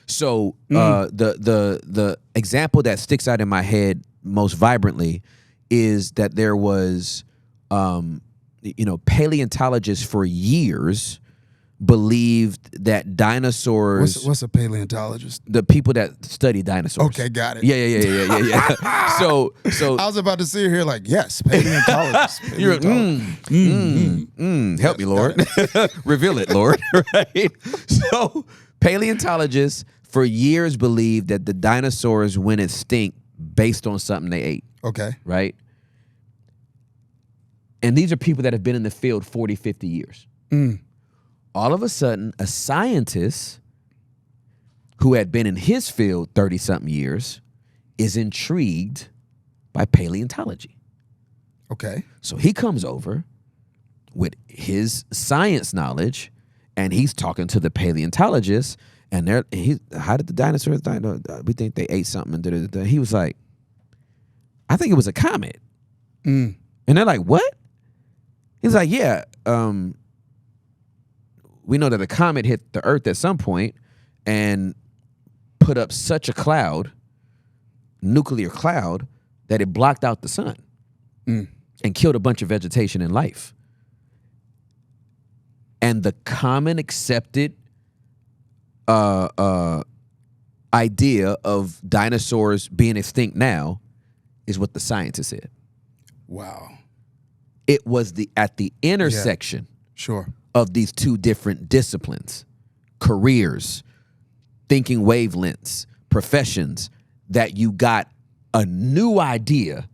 So the example that sticks out in my head most vibrantly is that there was paleontologists for years believed that dinosaurs. What's a paleontologist? The people that study dinosaurs. Okay, got it. Yeah. So I was about to sit here like, yes, paleontologist. you're help me, Lord. Reveal it, Lord. Right. So paleontologists for years believed that the dinosaurs went extinct based on something they ate. Okay. Right. And these are people that have been in the field 40, 50 years. All of a sudden, a scientist who had been in his field 30-something years is intrigued by paleontology. Okay. So he comes over with his science knowledge, and he's talking to the paleontologist, and how did the dinosaurs die? No, we think they ate something. And he was like, I think it was a comet. And they're like, what? He's like, yeah, we know that a comet hit the Earth at some point and put up such a cloud, nuclear cloud, that it blocked out the sun and killed a bunch of vegetation and life. And the common accepted idea of dinosaurs being extinct now is what the scientists said. Wow. It was at the intersection Sure. of these two different disciplines, careers, thinking wavelengths, professions, that you got a new idea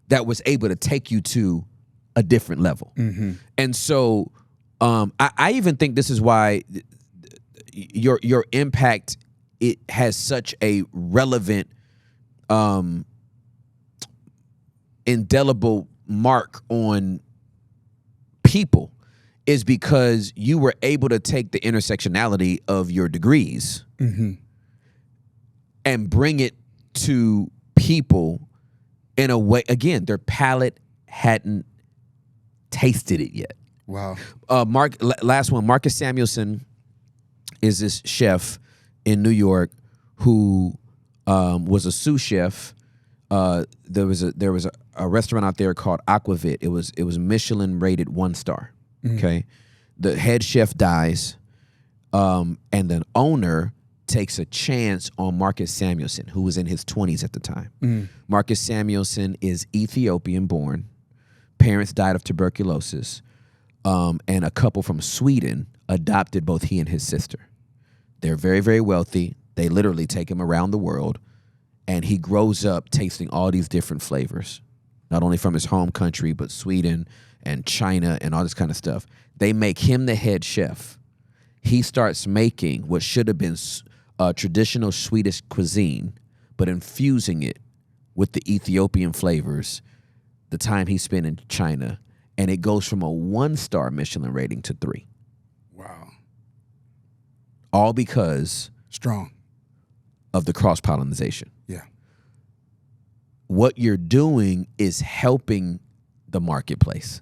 that was able to take you to a different level. And so I even think this is why your impact, it has such a relevant, indelible mark on people, is because you were able to take the intersectionality of your degrees and bring it to people in a way, again, their palate hadn't tasted it yet. Wow. Last one, Marcus Samuelson is this chef in New York who was a sous chef. There was a restaurant out there called Aquavit. It was Michelin rated 1 star. Okay, the head chef dies, and the owner takes a chance on Marcus Samuelson, who was in his 20s at the time. Marcus Samuelson is Ethiopian born. Parents died of tuberculosis. and a couple from Sweden adopted both he and his sister. They're very, very wealthy. They literally take him around the world, and he grows up tasting all these different flavors, not only from his home country, but Sweden and China and all this kind of stuff. They make him the head chef. He starts making what should have been traditional Swedish cuisine, but infusing it with the Ethiopian flavors the time he spent in China. And it goes from a 1-star Michelin rating to 3. Wow. All because Strong. of the cross-pollination. Yeah. What you're doing is helping the marketplace.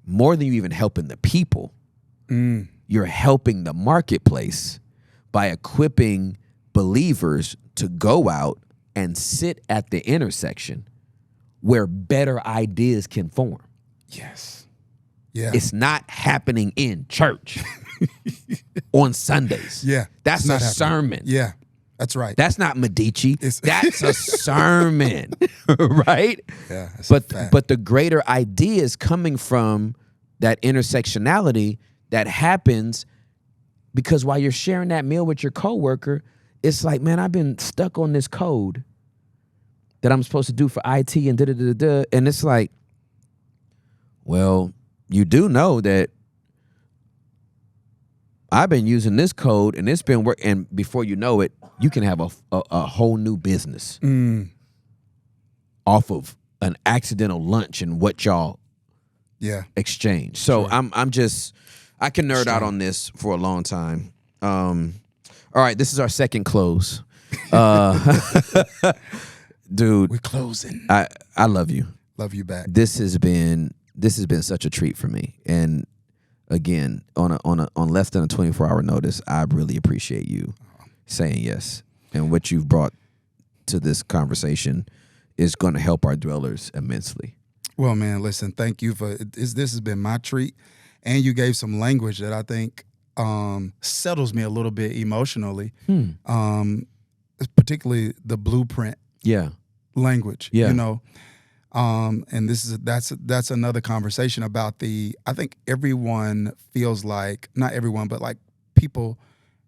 More than you even helping the people, you're helping the marketplace by equipping believers to go out and sit at the intersection where better ideas can form. Yes. Yeah. It's not happening in church on Sundays. Yeah. That's It's a not happening. sermon. Yeah. That's right. That's not Medici. It's- That's a sermon, right? Yeah. That's a fact. But the greater idea is coming from that intersectionality that happens because while you're sharing that meal with your coworker, it's like, man, I've been stuck on this code that I'm supposed to do for IT and da-da-da-da-da. And it's like, well, you do know that I've been using this code and it's been working. And before you know it, you can have a whole new business off of an accidental lunch and what y'all exchange. So sure. I can nerd out on this for a long time. All right, this is our second close. Dude, we're closing. I love you. Love you back. This has been such a treat for me. And again, on less than a 24-hour notice, I really appreciate you saying yes. And what you've brought to this conversation is going to help our dwellers immensely. Well, man, listen, thank you for this has been my treat. And you gave some language that I think settles me a little bit emotionally, particularly the blueprint language, you know. And that's another conversation about I think everyone feels like, not everyone, but like people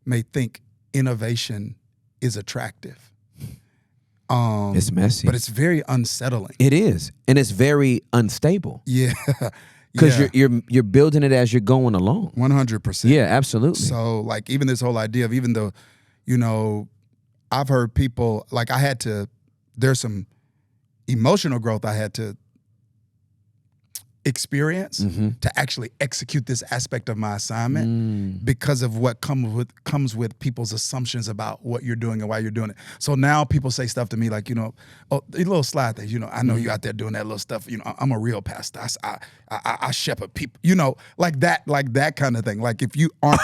may think innovation is attractive. It's messy. But it's very unsettling. It is. And it's very unstable. Yeah. Because you're building it as you're going along. 100%. Yeah, absolutely. So like even this whole idea of even though, you know, I've heard people like there's some emotional growth I had to experience to actually execute this aspect of my assignment because of what comes with people's assumptions about what you're doing and why you're doing it. So now people say stuff to me like, you know, oh, these little slide things, you know, I know you out there doing that little stuff. You know, I'm a real pastor. I shepherd people, you know, like that kind of thing. Like if you aren't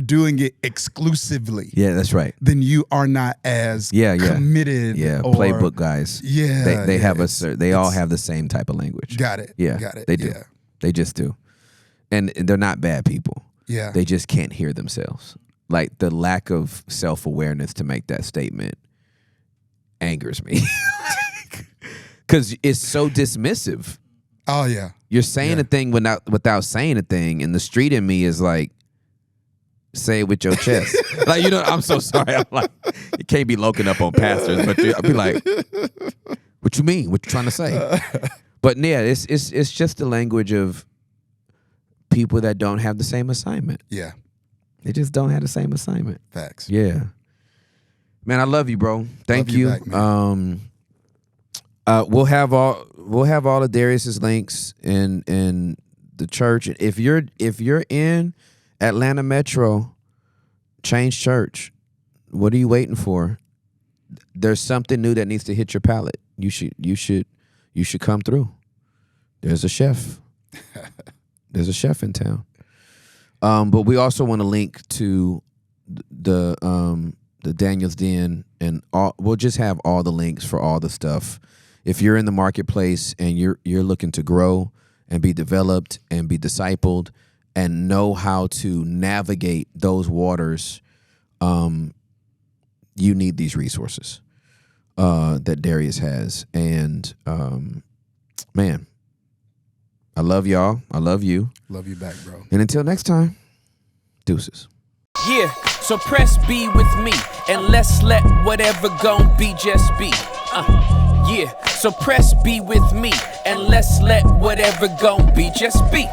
doing it exclusively. Yeah, that's right. Then you are not as committed. Yeah, playbook guys. Yeah. They have they all have the same type of language. Got it. Yeah, got it. They do. Yeah. They just do. And they're not bad people. Yeah. They just can't hear themselves. Like the lack of self-awareness to make that statement angers me. Because it's so dismissive. Oh, yeah. You're saying a thing without saying a thing. And the street in me is like, say it with your chest. Like, you know, I'm so sorry. I'm like, you can't be loking up on pastors. But I'll be like, what you mean? What you trying to say? But yeah, it's just the language of people that don't have the same assignment. Yeah. They just don't have the same assignment. Facts. Yeah. Man, I love you, bro. Thank you. Back, man. We'll have all of Dharius's links in the church. If you're in Atlanta Metro, change church. What are you waiting for? There's something new that needs to hit your palate. You should come through. There's a chef. There's a chef in town. But we also want to link to the Daniels Den and all. We'll just have all the links for all the stuff. If you're in the marketplace and you're looking to grow and be developed and be discipled and know how to navigate those waters, you need these resources that Dharius has. And man, I I love y'all. I love you. Love you back, bro. And until next time, deuces. Yeah, so press B with me, and let's let whatever gon' be just be. Yeah, so press B with me, and let's let whatever gon' be just be.